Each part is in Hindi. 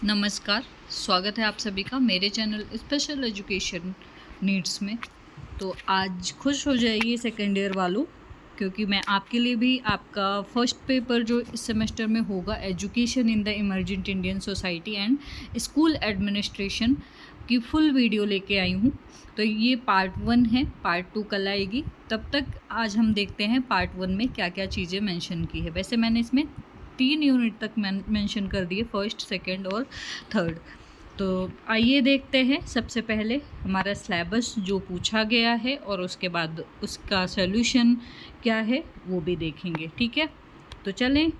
नमस्कार, स्वागत है आप सभी का मेरे चैनल स्पेशल एजुकेशन नीड्स में। तो आज खुश हो जाइए सेकेंड ईयर वालों, क्योंकि मैं आपके लिए भी आपका फर्स्ट पेपर जो इस सेमेस्टर में होगा, education in the emergent Indian society and school administration की फुल वीडियो लेके आई हूँ। तो ये पार्ट 1 है, पार्ट 2 कल आएगी। तब तक आज हम देखते हैं पार्ट 1 में क्या क्या चीज़ें मेंशन की है। वैसे मैंने इसमें 3 यूनिट तक मेंशन कर दिए, फर्स्ट, सेकंड और थर्ड। तो आइए देखते हैं सबसे पहले हमारा सिलेबस जो पूछा गया है और उसके बाद उसका सॉल्यूशन क्या है वो भी देखेंगे। ठीक है, तो चलें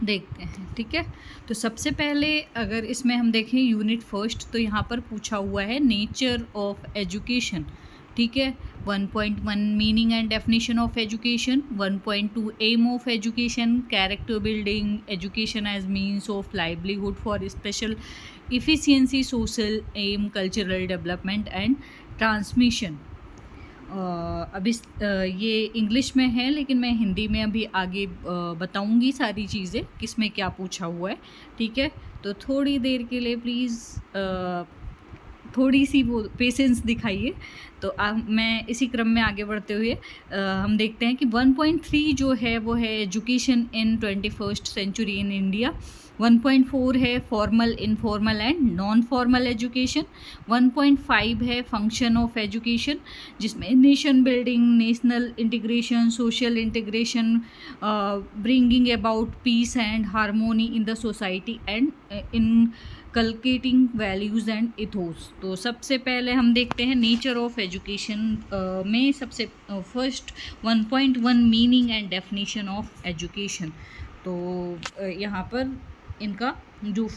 देखते हैं। ठीक है, तो सबसे पहले अगर इसमें हम देखें यूनिट फर्स्ट, तो यहाँ पर पूछा हुआ है नेचर ऑफ एजुकेशन। ठीक है, 1.1 meaning and definition of education, 1.2 aim of education, character building, education as means of livelihood for special efficiency, social aim, cultural development and transmission. अभी ये इंग्लिश में है, लेकिन मैं हिंदी में अभी आगे बताऊंगी सारी चीज़ें किस में क्या पूछा हुआ है। ठीक है, तो थोड़ी देर के लिए प्लीज़ थोड़ी सी वो पेशेंस दिखाइए। तो मैं इसी क्रम में आगे बढ़ते हुए हम देखते हैं कि 1.3 जो है वो है education in 21st century in India. 1.4 है formal, informal and non formal education. 1.5 है फंक्शन ऑफ एजुकेशन, जिसमें nation building, national integration, social integration, bringing about peace and harmony in the society and inculcating values and ethos. तो सबसे पहले हम देखते हैं नेचर ऑफ एजुकेशन में सबसे first 1.1 meaning and definition of education. तो यहाँ पर इनका जो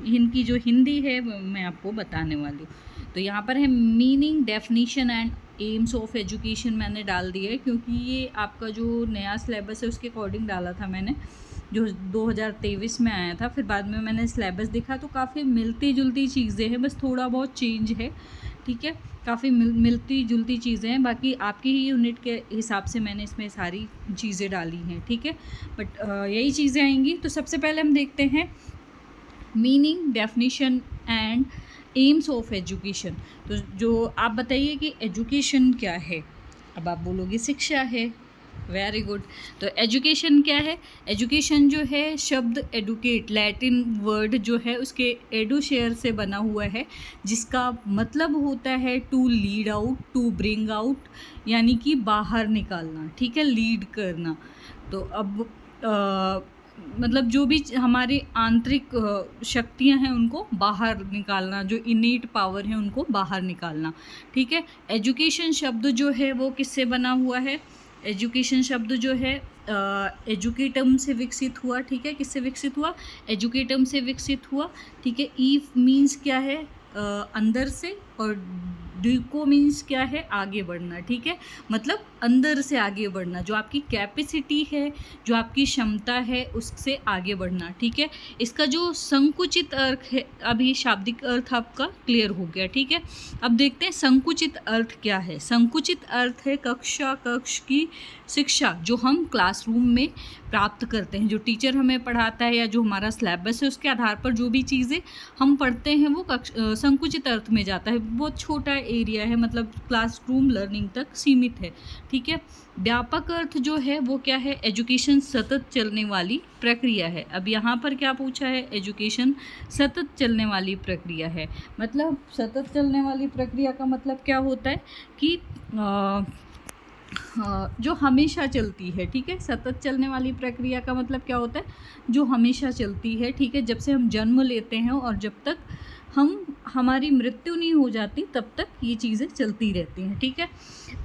इनकी जो हिंदी है मैं आपको बताने वाली हूँ। तो यहाँ पर है meaning, definition and aims of education मैंने डाल दिया है, क्योंकि ये आपका जो नया सिलेबस है उसके अकॉर्डिंग डाला था मैंने, जो 2023 में आया था। फिर बाद में मैंने सिलेबस देखा तो काफ़ी मिलती जुलती चीज़ें हैं, बस थोड़ा बहुत चेंज है। ठीक है, काफ़ी मिलती जुलती चीज़ें हैं, बाकी आपकी ही यूनिट के हिसाब से मैंने इसमें सारी चीज़ें डाली हैं। ठीक है, बट यही चीज़ें आएंगी। तो सबसे पहले हम देखते हैं meaning, definition and aims of education. तो जो आप बताइए कि एजुकेशन क्या है। अब आप बोलोगे शिक्षा है, वेरी गुड। तो एजुकेशन क्या है? एजुकेशन जो है शब्द एडुकेट, लैटिन वर्ड जो है उसके एडु शेयर से बना हुआ है, जिसका मतलब होता है to lead out, to bring out, यानी कि बाहर निकालना। ठीक है, लीड करना। तो अब मतलब जो भी हमारी आंतरिक शक्तियां हैं उनको बाहर निकालना, जो इनेट पावर है उनको बाहर निकालना। ठीक है, एजुकेशन शब्द जो है वो किससे बना हुआ है? एजुकेशन शब्द जो है एजुकेटम से विकसित हुआ। ठीक है, किससे विकसित हुआ? एजुकेटम से विकसित हुआ। ठीक है, ईफ मीन्स क्या है? अंदर से, और डीको मीन्स क्या है? आगे बढ़ना। ठीक है, मतलब अंदर से आगे बढ़ना, जो आपकी कैपेसिटी है, जो आपकी क्षमता है, उससे आगे बढ़ना। ठीक है, इसका जो संकुचित अर्थ है, अभी शाब्दिक अर्थ आपका क्लियर हो गया। ठीक है, अब देखते हैं संकुचित अर्थ क्या है। संकुचित अर्थ है कक्ष की शिक्षा जो हम क्लासरूम में प्राप्त करते हैं, जो टीचर हमें पढ़ाता है या जो हमारा सिलेबस है उसके आधार पर जो भी चीज़ें हम पढ़ते हैं वो संकुचित अर्थ में जाता है। बहुत छोटा एरिया है, मतलब क्लासरूम लर्निंग तक सीमित है। ठीक है, व्यापक अर्थ जो है वो क्या है? एजुकेशन सतत चलने वाली प्रक्रिया है। अब यहाँ पर क्या पूछा है? एजुकेशन सतत चलने वाली प्रक्रिया है। मतलब सतत चलने वाली प्रक्रिया का मतलब क्या होता है कि जो हमेशा चलती है। ठीक है, सतत चलने वाली प्रक्रिया का मतलब क्या होता है? जो हमेशा चलती है। ठीक है, जब से हम जन्म लेते हैं और जब तक हमारी मृत्यु नहीं हो जाती तब तक ये चीज़ें चलती रहती हैं। ठीक है,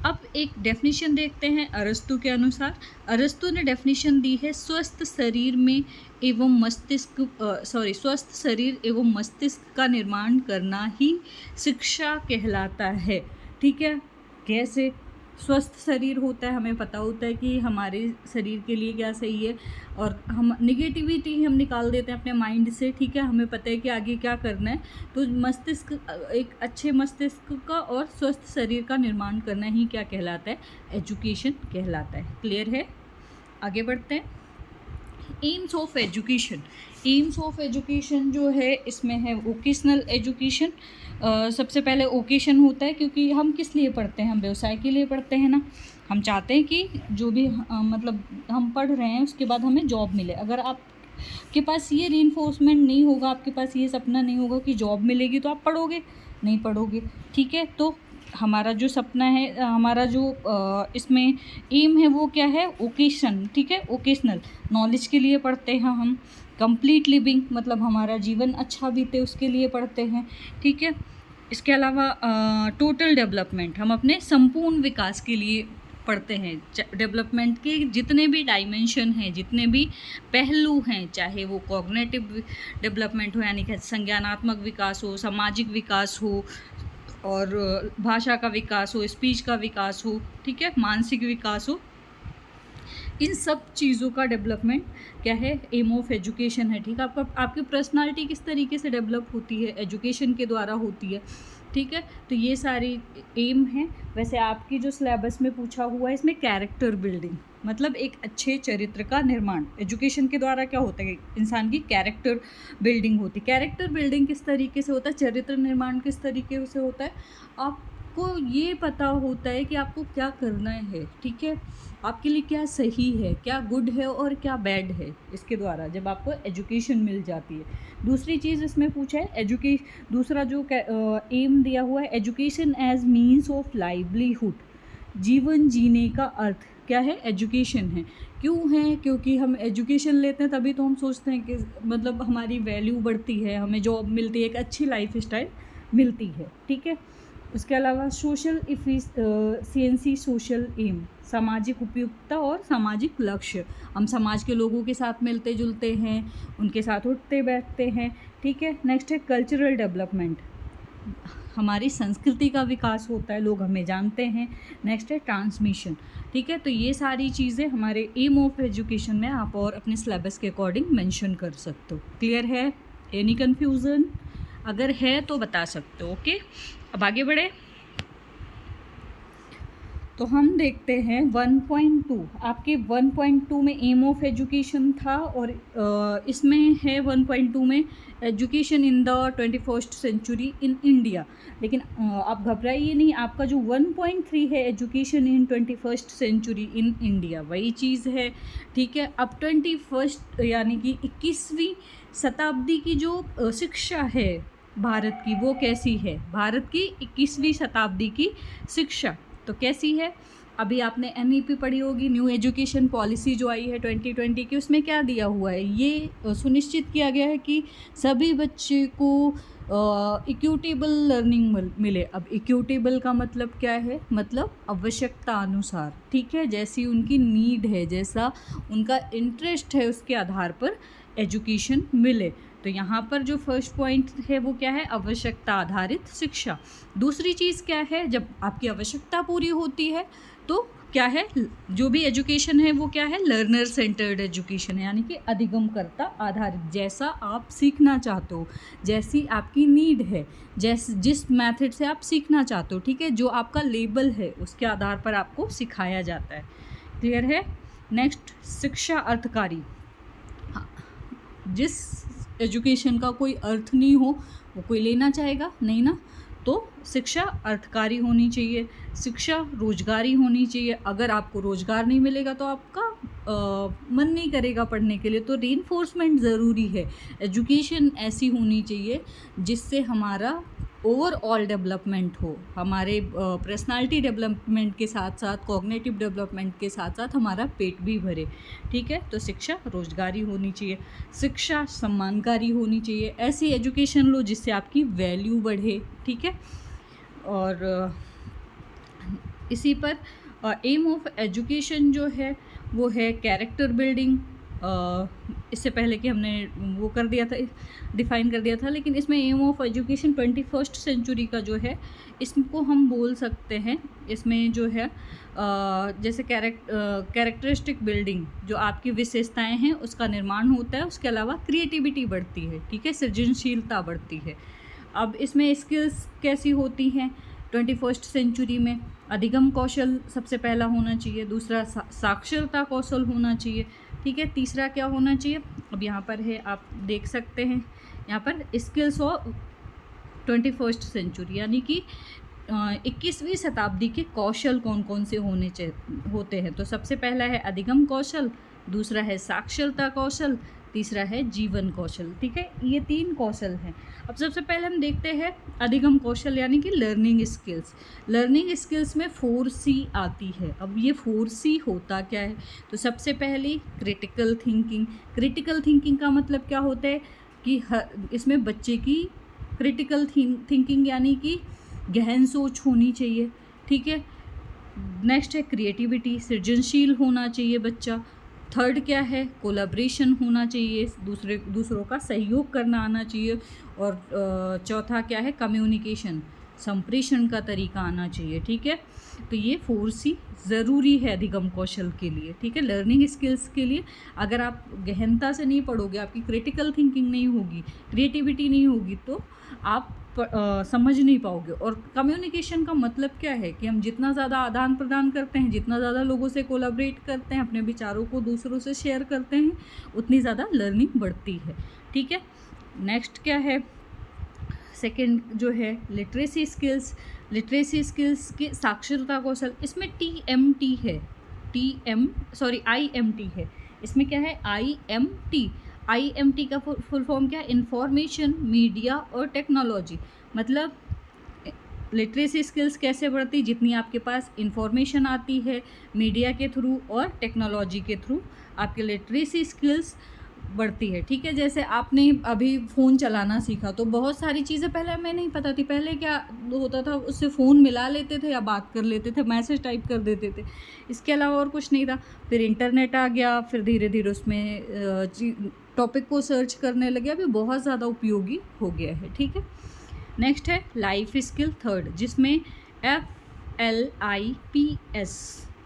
अब एक डेफिनेशन देखते हैं अरस्तु के अनुसार। अरस्तु ने डेफिनेशन दी है स्वस्थ शरीर में एवं मस्तिष्क स्वस्थ शरीर एवं मस्तिष्क का निर्माण करना ही शिक्षा कहलाता है। ठीक है, कैसे स्वस्थ शरीर होता है? हमें पता होता है कि हमारे शरीर के लिए क्या सही है, और हम निगेटिविटी हम निकाल देते हैं अपने माइंड से। ठीक है, हमें पता है कि आगे क्या करना है। तो मस्तिष्क, एक अच्छे मस्तिष्क का और स्वस्थ शरीर का निर्माण करना ही क्या कहलाता है? एजुकेशन कहलाता है। क्लियर है? आगे बढ़ते हैं। AIIMS of education. AIIMS of education जो है इसमें है वोकेशनल एजुकेशन। सबसे पहले वोकेशन होता है, क्योंकि हम किस लिए पढ़ते हैं, हम व्यवसाय के लिए पढ़ते हैं ना। हम चाहते हैं कि जो भी मतलब हम पढ़ रहे हैं उसके बाद हमें जॉब मिले। अगर आपके पास ये रीइंफोर्समेंट नहीं होगा, आपके पास ये सपना नहीं होगा कि जॉब मिलेगी, तो आप पढ़ोगे नहीं, पढ़ोगे। ठीक है, तो हमारा जो सपना है, हमारा जो इसमें एम है वो क्या है, वोकेशन। ठीक है, वोकेशनल नॉलेज के लिए पढ़ते हैं हम। कंप्लीट लिविंग मतलब हमारा जीवन अच्छा बीते उसके लिए पढ़ते हैं। ठीक है, इसके अलावा टोटल डेवलपमेंट, हम अपने संपूर्ण विकास के लिए पढ़ते हैं। डेवलपमेंट के जितने भी डायमेंशन हैं, जितने भी पहलू हैं, चाहे वो कॉग्निटिव डेवलपमेंट हो यानी कि संज्ञानात्मक विकास हो, सामाजिक विकास हो, और भाषा का विकास हो, स्पीच का विकास हो, ठीक है, मानसिक विकास हो, इन सब चीज़ों का डेवलपमेंट क्या है, एम ऑफ एजुकेशन है। ठीक है, आपकी पर्सनालिटी किस तरीके से डेवलप होती है, एजुकेशन के द्वारा होती है। ठीक है, तो ये सारी एम है। वैसे आपकी जो सिलेबस में पूछा हुआ है इसमें कैरेक्टर बिल्डिंग मतलब एक अच्छे चरित्र का निर्माण एजुकेशन के द्वारा क्या होता है, इंसान की कैरेक्टर बिल्डिंग होती है। कैरेक्टर बिल्डिंग किस तरीके से होता है, चरित्र निर्माण किस तरीके से होता है, आपको ये पता होता है कि आपको क्या करना है। ठीक है, आपके लिए क्या सही है, क्या गुड है और क्या बैड है, इसके द्वारा जब आपको एजुकेशन मिल जाती है। दूसरी चीज़ इसमें पूछा है दूसरा जो एम दिया हुआ है, education as means of livelihood, जीवन जीने का अर्थ क्या है, एजुकेशन है। क्यों है, क्योंकि हम एजुकेशन लेते हैं तभी तो हम सोचते हैं कि मतलब हमारी वैल्यू बढ़ती है, हमें जॉब मिलती है, एक अच्छी लाइफ स्टाइल मिलती है। ठीक है, उसके अलावा सोशल इफिशिएंसी, सोशल एम सामाजिक उपयुक्तता और सामाजिक लक्ष्य, हम समाज के लोगों के साथ मिलते जुलते हैं, उनके साथ उठते बैठते हैं। ठीक है, नेक्स्ट है कल्चरल डेवलपमेंट, हमारी संस्कृति का विकास होता है, लोग हमें जानते हैं। नेक्स्ट है ट्रांसमिशन। ठीक है, तो ये सारी चीज़ें हमारे एम ऑफ एजुकेशन में आप और अपने सिलेबस के अकॉर्डिंग मेंशन कर सकते हो। क्लियर है, एनी कन्फ्यूज़न अगर है तो बता सकते हो। ओके, अब आगे बढ़े तो हम देखते हैं 1.2। आपके 1.2 में एम ऑफ एजुकेशन था और इसमें है 1.2 में education in the 21st century in India. लेकिन आप घबराइए नहीं, आपका जो 1.3 है education in 21st century in India वही चीज़ है। ठीक है, अब 21st यानी कि 21वीं शताब्दी की जो शिक्षा है भारत की वो कैसी है, भारत की 21वीं शताब्दी की शिक्षा तो कैसी है। अभी आपने NEP पढ़ी होगी, न्यू एजुकेशन पॉलिसी जो आई है 2020 की, उसमें क्या दिया हुआ है, ये सुनिश्चित किया गया है कि सभी बच्चे को इक्विटेबल लर्निंग मिले। अब इक्विटेबल का मतलब क्या है, मतलब आवश्यकता अनुसार। ठीक है, जैसी उनकी नीड है, जैसा उनका इंटरेस्ट है, उसके आधार पर एजुकेशन मिले। तो यहाँ पर जो फर्स्ट पॉइंट है वो क्या है, आवश्यकता आधारित शिक्षा। दूसरी चीज़ क्या है, जब आपकी आवश्यकता पूरी होती है तो क्या है, जो भी एजुकेशन है वो क्या है, लर्नर सेंटर्ड एजुकेशन है, यानी कि अधिगमकर्ता आधारित, जैसा आप सीखना चाहते हो, जैसी आपकी नीड है, जिस मेथड से आप सीखना चाहते हो। ठीक है, जो आपका लेबल है उसके आधार पर आपको सिखाया जाता है। क्लियर है। नेक्स्ट, शिक्षा अर्थकारी, जिस एजुकेशन का कोई अर्थ नहीं हो वो कोई लेना चाहेगा नहीं ना, तो शिक्षा अर्थकारी होनी चाहिए, शिक्षा रोजगारी होनी चाहिए। अगर आपको रोजगार नहीं मिलेगा तो आपका मन नहीं करेगा पढ़ने के लिए, तो रीइंफोर्समेंट ज़रूरी है। एजुकेशन ऐसी होनी चाहिए जिससे हमारा ओवरऑल डेवलपमेंट हो, हमारे पर्सनालिटी डेवलपमेंट के साथ साथ कॉग्निटिव डेवलपमेंट के साथ साथ हमारा पेट भी भरे। ठीक है, तो शिक्षा रोजगारी होनी चाहिए, शिक्षा सम्मानकारी होनी चाहिए। ऐसी एजुकेशन लो जिससे आपकी वैल्यू बढ़े। ठीक है, और इसी पर एम ऑफ एजुकेशन जो है वो है कैरेक्टर बिल्डिंग। इससे पहले कि हमने वो कर दिया था, डिफ़ाइन कर दिया था, लेकिन इसमें M of education 21st century का जो है इसको हम बोल सकते हैं, इसमें जो है जैसे कैरेक्टरिस्टिक बिल्डिंग, जो आपकी विशेषताएं हैं उसका निर्माण होता है, उसके अलावा क्रिएटिविटी बढ़ती है। ठीक है, सृजनशीलता बढ़ती है। अब इसमें स्किल्स कैसी होती हैं 21st सेंचुरी में, अधिगम कौशल सबसे पहला होना चाहिए, दूसरा साक्षरता कौशल होना चाहिए। ठीक है, तीसरा क्या होना चाहिए, अब यहाँ पर है, आप देख सकते हैं यहाँ पर स्किल्स ऑफ 21st सेंचुरी, यानी कि 21वीं शताब्दी के कौशल कौन कौन से होते हैं। तो सबसे पहला है अधिगम कौशल, दूसरा है साक्षरता कौशल, तीसरा है जीवन कौशल। ठीक है, ये 3 कौशल हैं। अब सबसे पहले हम देखते हैं अधिगम कौशल यानी कि लर्निंग स्किल्स। लर्निंग स्किल्स में 4C आती है। अब ये 4C होता क्या है? तो सबसे पहली क्रिटिकल थिंकिंग। क्रिटिकल थिंकिंग का मतलब क्या होता है कि इसमें बच्चे की क्रिटिकल थिंकिंग यानी कि गहन सोच होनी चाहिए। ठीक है, नेक्स्ट है क्रिएटिविटी, सृजनशील होना चाहिए बच्चा। थर्ड क्या है? कोलैबोरेशन होना चाहिए, दूसरों का सहयोग करना आना चाहिए। और चौथा क्या है? कम्युनिकेशन, संप्रेषण का तरीका आना चाहिए। ठीक है, तो ये 4C ज़रूरी है अधिगम कौशल के लिए। ठीक है, लर्निंग स्किल्स के लिए अगर आप गहनता से नहीं पढ़ोगे, आपकी क्रिटिकल थिंकिंग नहीं होगी, क्रिएटिविटी नहीं होगी, तो आप समझ नहीं पाओगे। और कम्युनिकेशन का मतलब क्या है कि हम जितना ज़्यादा आदान प्रदान करते हैं, जितना ज़्यादा लोगों से कोलैबोरेट करते हैं, अपने विचारों को दूसरों से शेयर करते हैं, उतनी ज़्यादा लर्निंग बढ़ती है। ठीक है, नेक्स्ट क्या है? सेकंड जो है लिटरेसी स्किल्स। लिटरेसी स्किल्स के साक्षरता कौशल, इसमें IMT है। IMT है। इसमें क्या है? IMT का फुल फॉर्म क्या है? इंफॉर्मेशन, मीडिया और टेक्नोलॉजी। मतलब लिटरेसी स्किल्स कैसे बढ़ती? जितनी आपके पास इंफॉर्मेशन आती है मीडिया के थ्रू और टेक्नोलॉजी के थ्रू, आपके लिटरेसी स्किल्स बढ़ती है। ठीक है, जैसे आपने अभी फ़ोन चलाना सीखा तो बहुत सारी चीज़ें पहले हमें नहीं पता थी। पहले क्या होता था, उससे फ़ोन मिला लेते थे या बात कर लेते थे, मैसेज टाइप कर देते थे, इसके अलावा और कुछ नहीं था। फिर इंटरनेट आ गया, फिर धीरे धीरे उसमें टॉपिक को सर्च करने लगे, अभी बहुत ज़्यादा उपयोगी हो गया है। ठीक है, नेक्स्ट है लाइफ स्किल थर्ड, जिसमें FLIPS।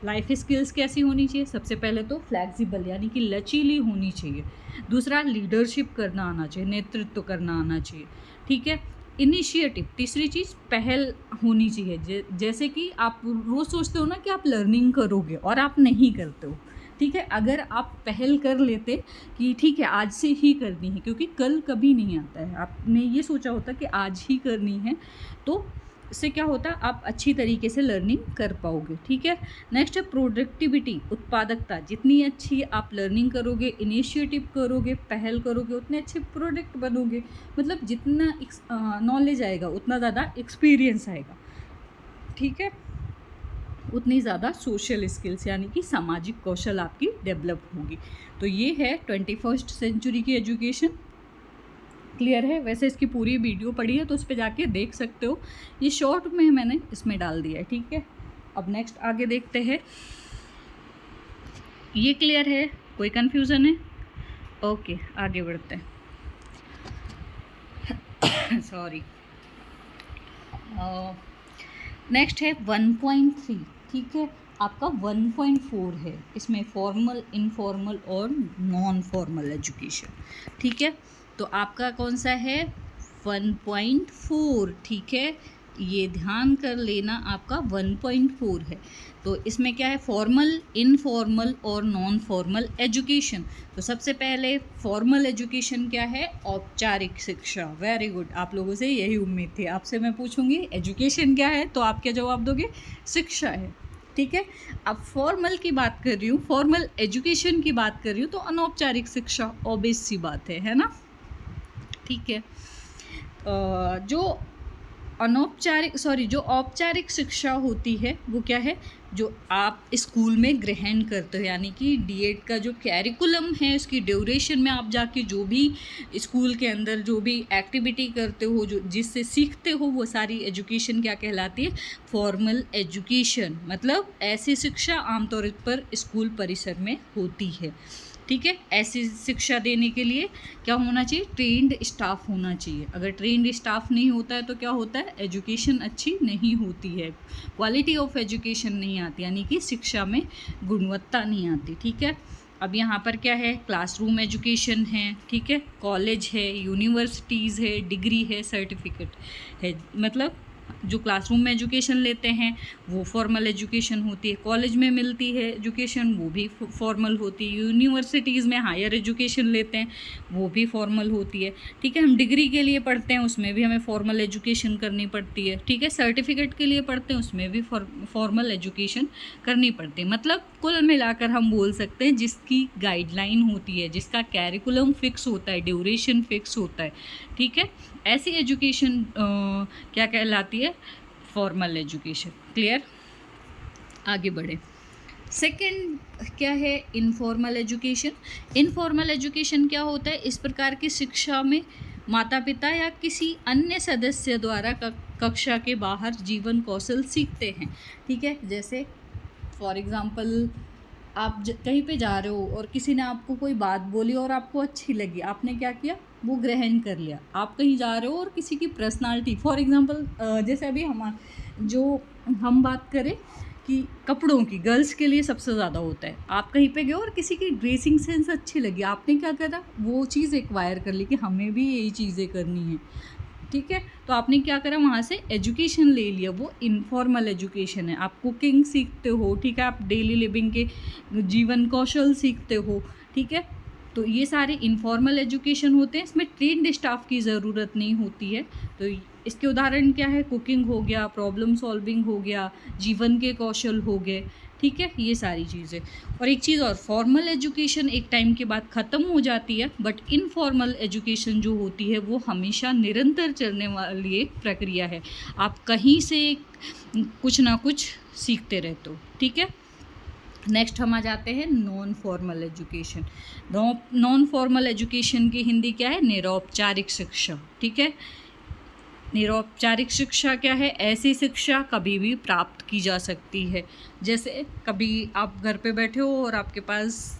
लाइफ स्किल्स कैसी होनी चाहिए? सबसे पहले तो फ्लैक्सिबल यानी कि लचीली होनी चाहिए। दूसरा लीडरशिप करना आना चाहिए, नेतृत्व करना आना चाहिए। ठीक है, इनिशिएटिव, तीसरी चीज़ पहल होनी चाहिए। जैसे कि आप रोज़ सोचते हो ना कि आप लर्निंग करोगे और आप नहीं करते हो। ठीक है, अगर आप पहल कर लेते कि ठीक है आज से ही करनी है, क्योंकि कल कभी नहीं आता है, आपने ये सोचा होता कि आज ही करनी है, तो इससे क्या होता है, आप अच्छी तरीके से लर्निंग कर पाओगे। ठीक है, नेक्स्ट है प्रोडक्टिविटी, उत्पादकता। जितनी अच्छी आप लर्निंग करोगे, इनिशिएटिव करोगे, पहल करोगे, उतने अच्छे प्रोडक्ट बनोगे। मतलब जितना नॉलेज आएगा उतना ज़्यादा एक्सपीरियंस आएगा। ठीक है, उतनी ज़्यादा सोशल स्किल्स यानी कि सामाजिक कौशल आपकी डेवलप होगी। तो ये है 21st सेंचुरी की एजुकेशन। क्लियर है? वैसे इसकी पूरी वीडियो पड़ी है तो उस पर जाके देख सकते हो, ये शॉर्ट में मैंने इसमें डाल दिया है। ठीक है, अब नेक्स्ट आगे देखते हैं। ये क्लियर है? कोई कन्फ्यूज़न है? ओके, आगे बढ़ते हैं। सॉरी, नेक्स्ट है 1.3। ठीक है, आपका 1.4 है, इसमें फॉर्मल, इनफॉर्मल और नॉन फॉर्मल एजुकेशन। ठीक है, तो आपका कौन सा है? 1.4। ठीक है, ये ध्यान कर लेना, आपका 1.4 है। तो इसमें क्या है? फॉर्मल, इनफॉर्मल और नॉन फॉर्मल एजुकेशन। तो सबसे पहले फॉर्मल एजुकेशन क्या है? औपचारिक शिक्षा। वेरी गुड, आप लोगों से यही उम्मीद थी। आपसे मैं पूछूंगी एजुकेशन क्या है, तो आप क्या जवाब दोगे? शिक्षा है। ठीक है, अब फॉर्मल की बात कर रही हूँ, फॉर्मल एजुकेशन की बात कर रही हूँ, तो अनौपचारिक शिक्षा, ऑब्वियस सी बात है ना। ठीक है, जो जो औपचारिक शिक्षा होती है वो क्या है? जो आप स्कूल में ग्रहण करते हो, यानी कि डीएड का जो कैरिकुलम है, उसकी ड्यूरेशन में आप जाके जो भी स्कूल के अंदर जो भी एक्टिविटी करते हो, जो जिससे सीखते हो, वो सारी एजुकेशन क्या कहलाती है? Formal education. मतलब ऐसी शिक्षा आमतौर पर स्कूल परिसर में होती है। ठीक है, ऐसी शिक्षा देने के लिए क्या होना चाहिए? ट्रेंड स्टाफ होना चाहिए। अगर ट्रेंड स्टाफ नहीं होता है तो क्या होता है? एजुकेशन अच्छी नहीं होती है, क्वालिटी ऑफ एजुकेशन नहीं आती, यानी कि शिक्षा में गुणवत्ता नहीं आती। ठीक है, अब यहाँ पर क्या है? क्लासरूम एजुकेशन है। ठीक है, कॉलेज है, यूनिवर्सिटीज़ है, डिग्री है, सर्टिफिकेट है। मतलब जो क्लासरूम में एजुकेशन लेते हैं वो फॉर्मल एजुकेशन होती है, कॉलेज में मिलती है एजुकेशन वो भी फॉर्मल होती है, यूनिवर्सिटीज़ में हायर एजुकेशन लेते हैं वो भी फॉर्मल होती है। ठीक है, हम डिग्री के लिए पढ़ते हैं उसमें भी हमें फॉर्मल एजुकेशन करनी पड़ती है। ठीक है, सर्टिफिकेट के लिए पढ़ते हैं उसमें भी फॉर्मल एजुकेशन करनी पड़ती है। मतलब कुल मिलाकर हम बोल सकते हैं जिसकी गाइडलाइन होती है, जिसका कैरिकुलम फिक्स होता है, ड्यूरेशन फिक्स होता है। ठीक है, ऐसी एजुकेशन क्या कहलाती है, फॉर्मल एजुकेशन। क्लियर, आगे बढ़े। सेकंड क्या है, इनफॉर्मल एजुकेशन। इनफॉर्मल एजुकेशन क्या होता है, इस प्रकार की शिक्षा में माता पिता या किसी अन्य सदस्य द्वारा कक्षा के बाहर जीवन कौशल सीखते हैं। ठीक है, जैसे फॉर एग्ज़ाम्पल आप कहीं पे जा रहे हो और किसी ने आपको कोई बात बोली और आपको अच्छी लगी, आपने क्या किया, वो ग्रहण कर लिया। आप कहीं जा रहे हो और किसी की पर्सनालिटी, फॉर एग्ज़ाम्पल जैसे अभी हम बात करें कि कपड़ों की, गर्ल्स के लिए सबसे ज़्यादा होता है। आप कहीं पे गए और किसी की ड्रेसिंग सेंस अच्छी लगी, आपने क्या करा, वो चीज़ एक्वायर कर ली कि हमें भी यही चीज़ें करनी है। ठीक है, तो आपने क्या करा, वहाँ से एजुकेशन ले लिया, वो इनफॉर्मल एजुकेशन है। आप कुकिंग सीखते हो, ठीक है, आप डेली लिविंग के जीवन कौशल सीखते हो। ठीक है, तो ये सारे इनफॉर्मल एजुकेशन होते हैं, इसमें ट्रेन्ड स्टाफ की ज़रूरत नहीं होती है। तो इसके उदाहरण क्या है, कुकिंग हो गया, प्रॉब्लम सॉल्विंग हो गया, जीवन के कौशल हो गए। ठीक है, ये सारी चीज़ें। और एक चीज़ और, फॉर्मल एजुकेशन एक टाइम के बाद ख़त्म हो जाती है, बट इनफॉर्मल एजुकेशन जो होती है वो हमेशा निरंतर चलने वाली एक प्रक्रिया है। आप कहीं से कुछ ना कुछ सीखते रहते हो। ठीक है, नेक्स्ट हम आ जाते हैं non formal education. Non formal education की हिंदी क्या है, निरौपचारिक शिक्षा। ठीक है, निरौपचारिक शिक्षा क्या है, ऐसी शिक्षा कभी भी प्राप्त की जा सकती है। जैसे कभी आप घर पे बैठे हो और आपके पास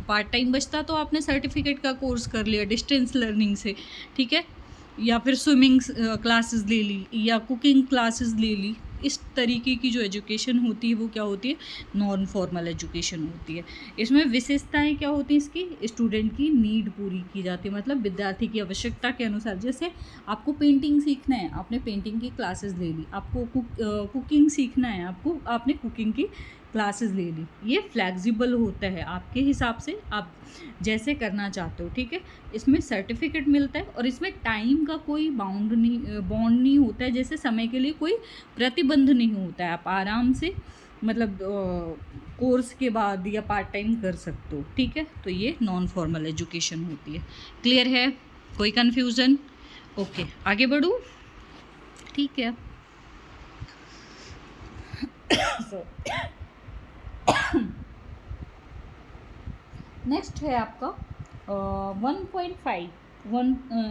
पार्ट टाइम बचता, तो आपने सर्टिफिकेट का कोर्स कर लिया डिस्टेंस लर्निंग से। ठीक है, या फिर स्विमिंग क्लासेस ले ली या कुकिंग क्लासेस ले ली। इस तरीके की जो एजुकेशन होती है वो क्या होती है, नॉन फॉर्मल एजुकेशन होती है। इसमें विशेषताएं क्या होती हैं इसकी, स्टूडेंट की नीड पूरी की जाती है, मतलब विद्यार्थी की आवश्यकता के अनुसार। जैसे आपको पेंटिंग सीखना है, आपने पेंटिंग की क्लासेस ले ली। आपको कुकिंग सीखना है, आपने कुकिंग की क्लासेस ले ली। ये फ्लैक्सिबल होता है, आपके हिसाब से आप जैसे करना चाहते हो। ठीक है, इसमें सर्टिफिकेट मिलता है और इसमें टाइम का कोई बॉन्ड नहीं होता है, जैसे समय के लिए कोई प्रतिबंध नहीं होता है। आप आराम से मतलब कोर्स के बाद या पार्ट टाइम कर सकते हो। ठीक है, तो ये नॉन फॉर्मल एजुकेशन होती है। क्लियर है, कोई कन्फ्यूज़न? ओके, आगे बढ़ूँ? ठीक है। नेक्स्ट है आपका 1.5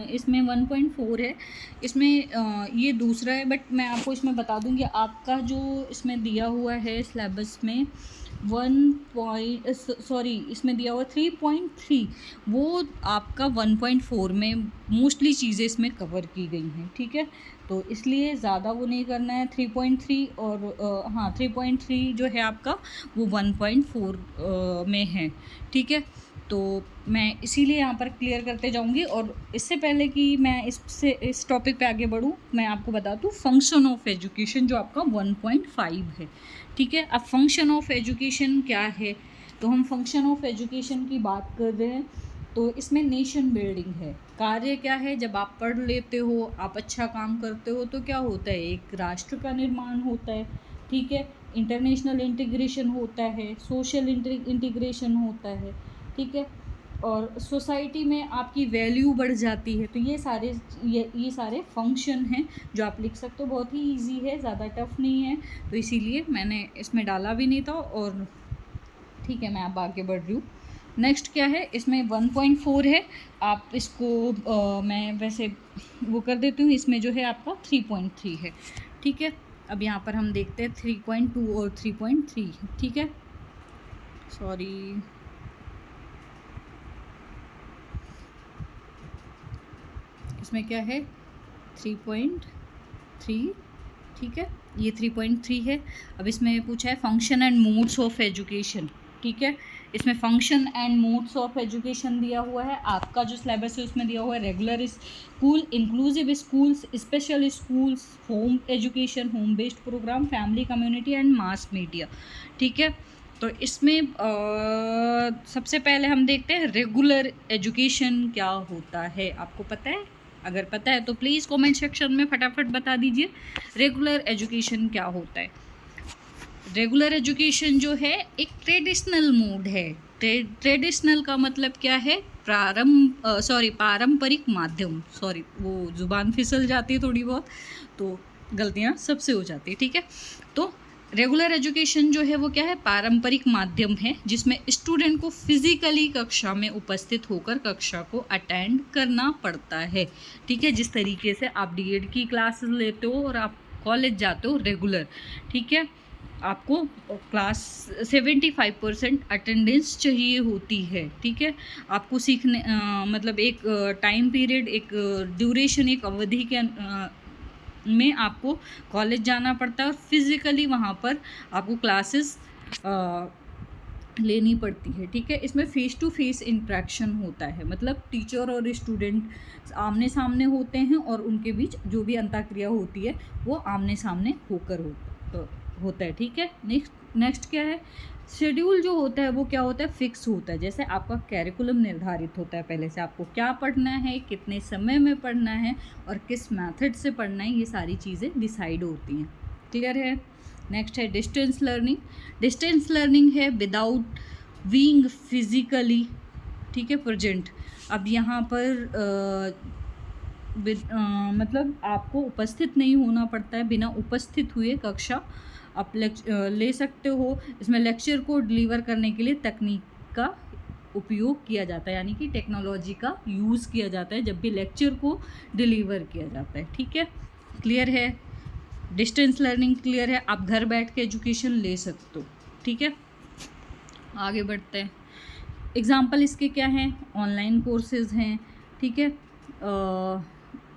इसमें 1.4 है। इसमें ये दूसरा है, बट मैं आपको इसमें बता दूं कि आपका जो इसमें दिया हुआ है सिलेबस में इसमें दिया हुआ 3.3, वो आपका 1.4 में मोस्टली चीज़ें इसमें कवर की गई हैं। ठीक है, तो इसलिए ज़्यादा वो नहीं करना है। 3.3 और 3.3 जो है आपका वो 1.4 में है। ठीक है, तो मैं इसीलिए यहाँ पर क्लियर करते जाऊँगी। और इससे पहले कि मैं इस टॉपिक पे आगे बढ़ूँ, मैं आपको बता दूँ फंक्शन ऑफ एजुकेशन जो आपका 1.5 है। ठीक है, अब फंक्शन ऑफ एजुकेशन क्या है, तो हम फंक्शन ऑफ एजुकेशन की बात कर रहे हैं। तो इसमें नेशन बिल्डिंग है। कार्य क्या है, जब आप पढ़ लेते हो, आप अच्छा काम करते हो, तो क्या होता है, एक राष्ट्र का निर्माण होता है। ठीक है, इंटरनेशनल इंटीग्रेशन होता है, सोशल इंटीग्रेशन होता है। ठीक है, और सोसाइटी में आपकी वैल्यू बढ़ जाती है। तो ये सारे फंक्शन हैं जो आप लिख सकते हो। बहुत ही इजी है, ज़्यादा टफ नहीं है, तो इसीलिए मैंने इसमें डाला भी नहीं था। और ठीक है, मैं अब आगे बढ़ रही हूँ। नेक्स्ट क्या है, इसमें 1.4 है। आप इसको मैं वैसे वो कर देती हूँ। इसमें जो है आपका 3.3 है। ठीक है, अब यहाँ पर हम देखते हैं 3.2 और 3.3। ठीक है, सॉरी, इसमें क्या है 3.3। ठीक है, ये 3.3 है। अब इसमें पूछा है function and modes of education. ठीक है, इसमें function and modes of education दिया हुआ है। आपका जो सिलेबस है उसमें दिया हुआ है regular school, inclusive schools, special schools, home education, home based programme, family community and mass media. ठीक है, तो इसमें सबसे पहले हम देखते हैं रेगुलर एजुकेशन क्या होता है। आपको पता है? अगर पता है तो प्लीज़ कमेंट सेक्शन में फटाफट बता दीजिए रेगुलर एजुकेशन क्या होता है। रेगुलर एजुकेशन जो है एक ट्रेडिशनल मोड है। ट्रेडिशनल का मतलब क्या है? पारंपरिक माध्यम। सॉरी, वो ज़ुबान फिसल जाती है थोड़ी बहुत, तो गलतियाँ सबसे हो जाती है। ठीक है, तो रेगुलर एजुकेशन जो है वो क्या है? पारंपरिक माध्यम है जिसमें स्टूडेंट को फिजिकली कक्षा में उपस्थित होकर कक्षा को अटेंड करना पड़ता है। ठीक है, जिस तरीके से आप डीएड की क्लासेस लेते हो और आप कॉलेज जाते हो रेगुलर, ठीक है, आपको क्लास 75% अटेंडेंस चाहिए होती है। ठीक है, आपको सीखने मतलब एक टाइम पीरियड, एक ड्यूरेशन, एक अवधि के में आपको कॉलेज जाना पड़ता है और फिज़िकली वहाँ पर आपको क्लासेस लेनी पड़ती है। ठीक है, इसमें फ़ेस टू फेस इंट्रैक्शन होता है, मतलब टीचर और स्टूडेंट आमने सामने होते हैं और उनके बीच जो भी अंतःक्रिया होती है वो आमने सामने होकर होता है। ठीक है, नेक्स्ट क्या है? शेड्यूल जो होता है वो क्या होता है? फिक्स होता है। जैसे आपका कैरिकुलम निर्धारित होता है पहले से, आपको क्या पढ़ना है, कितने समय में पढ़ना है और किस मेथड से पढ़ना है, ये सारी चीज़ें डिसाइड होती हैं। क्लियर है? नेक्स्ट है डिस्टेंस लर्निंग। डिस्टेंस लर्निंग है विदाउट बीइंग फिजिकली, ठीक है, प्रेजेंट। अब यहाँ पर मतलब आपको उपस्थित नहीं होना पड़ता है, बिना उपस्थित हुए कक्षा आप ले सकते हो। इसमें लेक्चर को डिलीवर करने के लिए तकनीक का उपयोग किया जाता है, यानी कि टेक्नोलॉजी का यूज़ किया जाता है जब भी लेक्चर को डिलीवर किया जाता है। ठीक है, क्लियर है? डिस्टेंस लर्निंग क्लियर है, आप घर बैठ के एजुकेशन ले सकते हो। ठीक है, आगे बढ़ते हैं। एग्जाम्पल इसके क्या हैं? ऑनलाइन कोर्सेज हैं, ठीक है,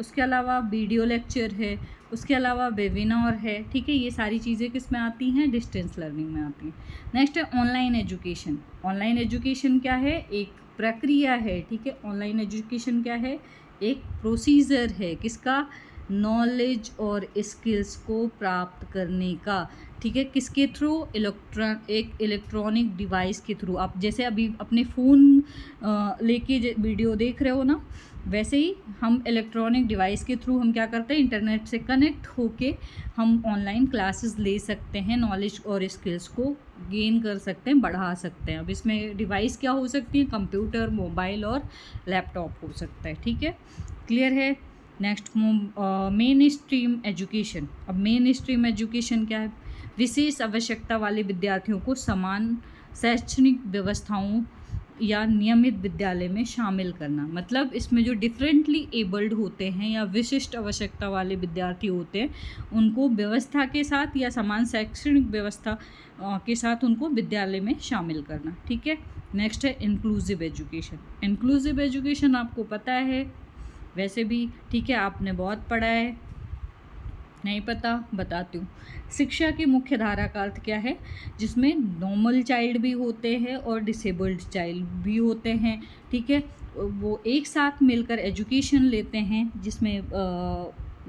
उसके अलावा वीडियो लेक्चर है, उसके अलावा वेबिनार है। ठीक है, ये सारी चीज़ें किस में आती हैं? डिस्टेंस लर्निंग में आती हैं। नेक्स्ट है ऑनलाइन एजुकेशन। ऑनलाइन एजुकेशन क्या है? एक प्रक्रिया है। ठीक है, ऑनलाइन एजुकेशन क्या है? एक प्रोसीजर है। किसका? नॉलेज और स्किल्स को प्राप्त करने का। ठीक है, किसके थ्रू? एक इलेक्ट्रॉनिक डिवाइस के थ्रू। आप जैसे अभी अपने फ़ोन लेके वीडियो देख रहे हो ना, वैसे ही हम इलेक्ट्रॉनिक डिवाइस के थ्रू हम क्या करते हैं? इंटरनेट से कनेक्ट होके हम ऑनलाइन क्लासेस ले सकते हैं, नॉलेज और स्किल्स को गेन कर सकते हैं, बढ़ा सकते हैं। अब इसमें डिवाइस क्या हो सकती है? कंप्यूटर, मोबाइल और लैपटॉप हो सकता है। ठीक है, क्लियर है? Next main stream education. अब मेन स्ट्रीम एजुकेशन क्या है? विशेष आवश्यकता वाले विद्यार्थियों को समान शैक्षणिक व्यवस्थाओं या नियमित विद्यालय में शामिल करना। मतलब इसमें जो डिफरेंटली एबल्ड होते हैं या विशिष्ट आवश्यकता वाले विद्यार्थी होते हैं, उनको व्यवस्था के साथ या समान शैक्षणिक व्यवस्था के साथ उनको विद्यालय में शामिल करना। ठीक है, नेक्स्ट है इंक्लूसिव एजुकेशन। इंक्लूसिव एजुकेशन आपको पता है वैसे भी, ठीक है, आपने बहुत पढ़ा है, नहीं पता बताती हूँ। शिक्षा की मुख्य धारा का अर्थ क्या है? जिसमें नॉर्मल चाइल्ड भी होते हैं और डिसेबल्ड चाइल्ड भी होते हैं। ठीक है, वो एक साथ मिलकर एजुकेशन लेते हैं, जिसमें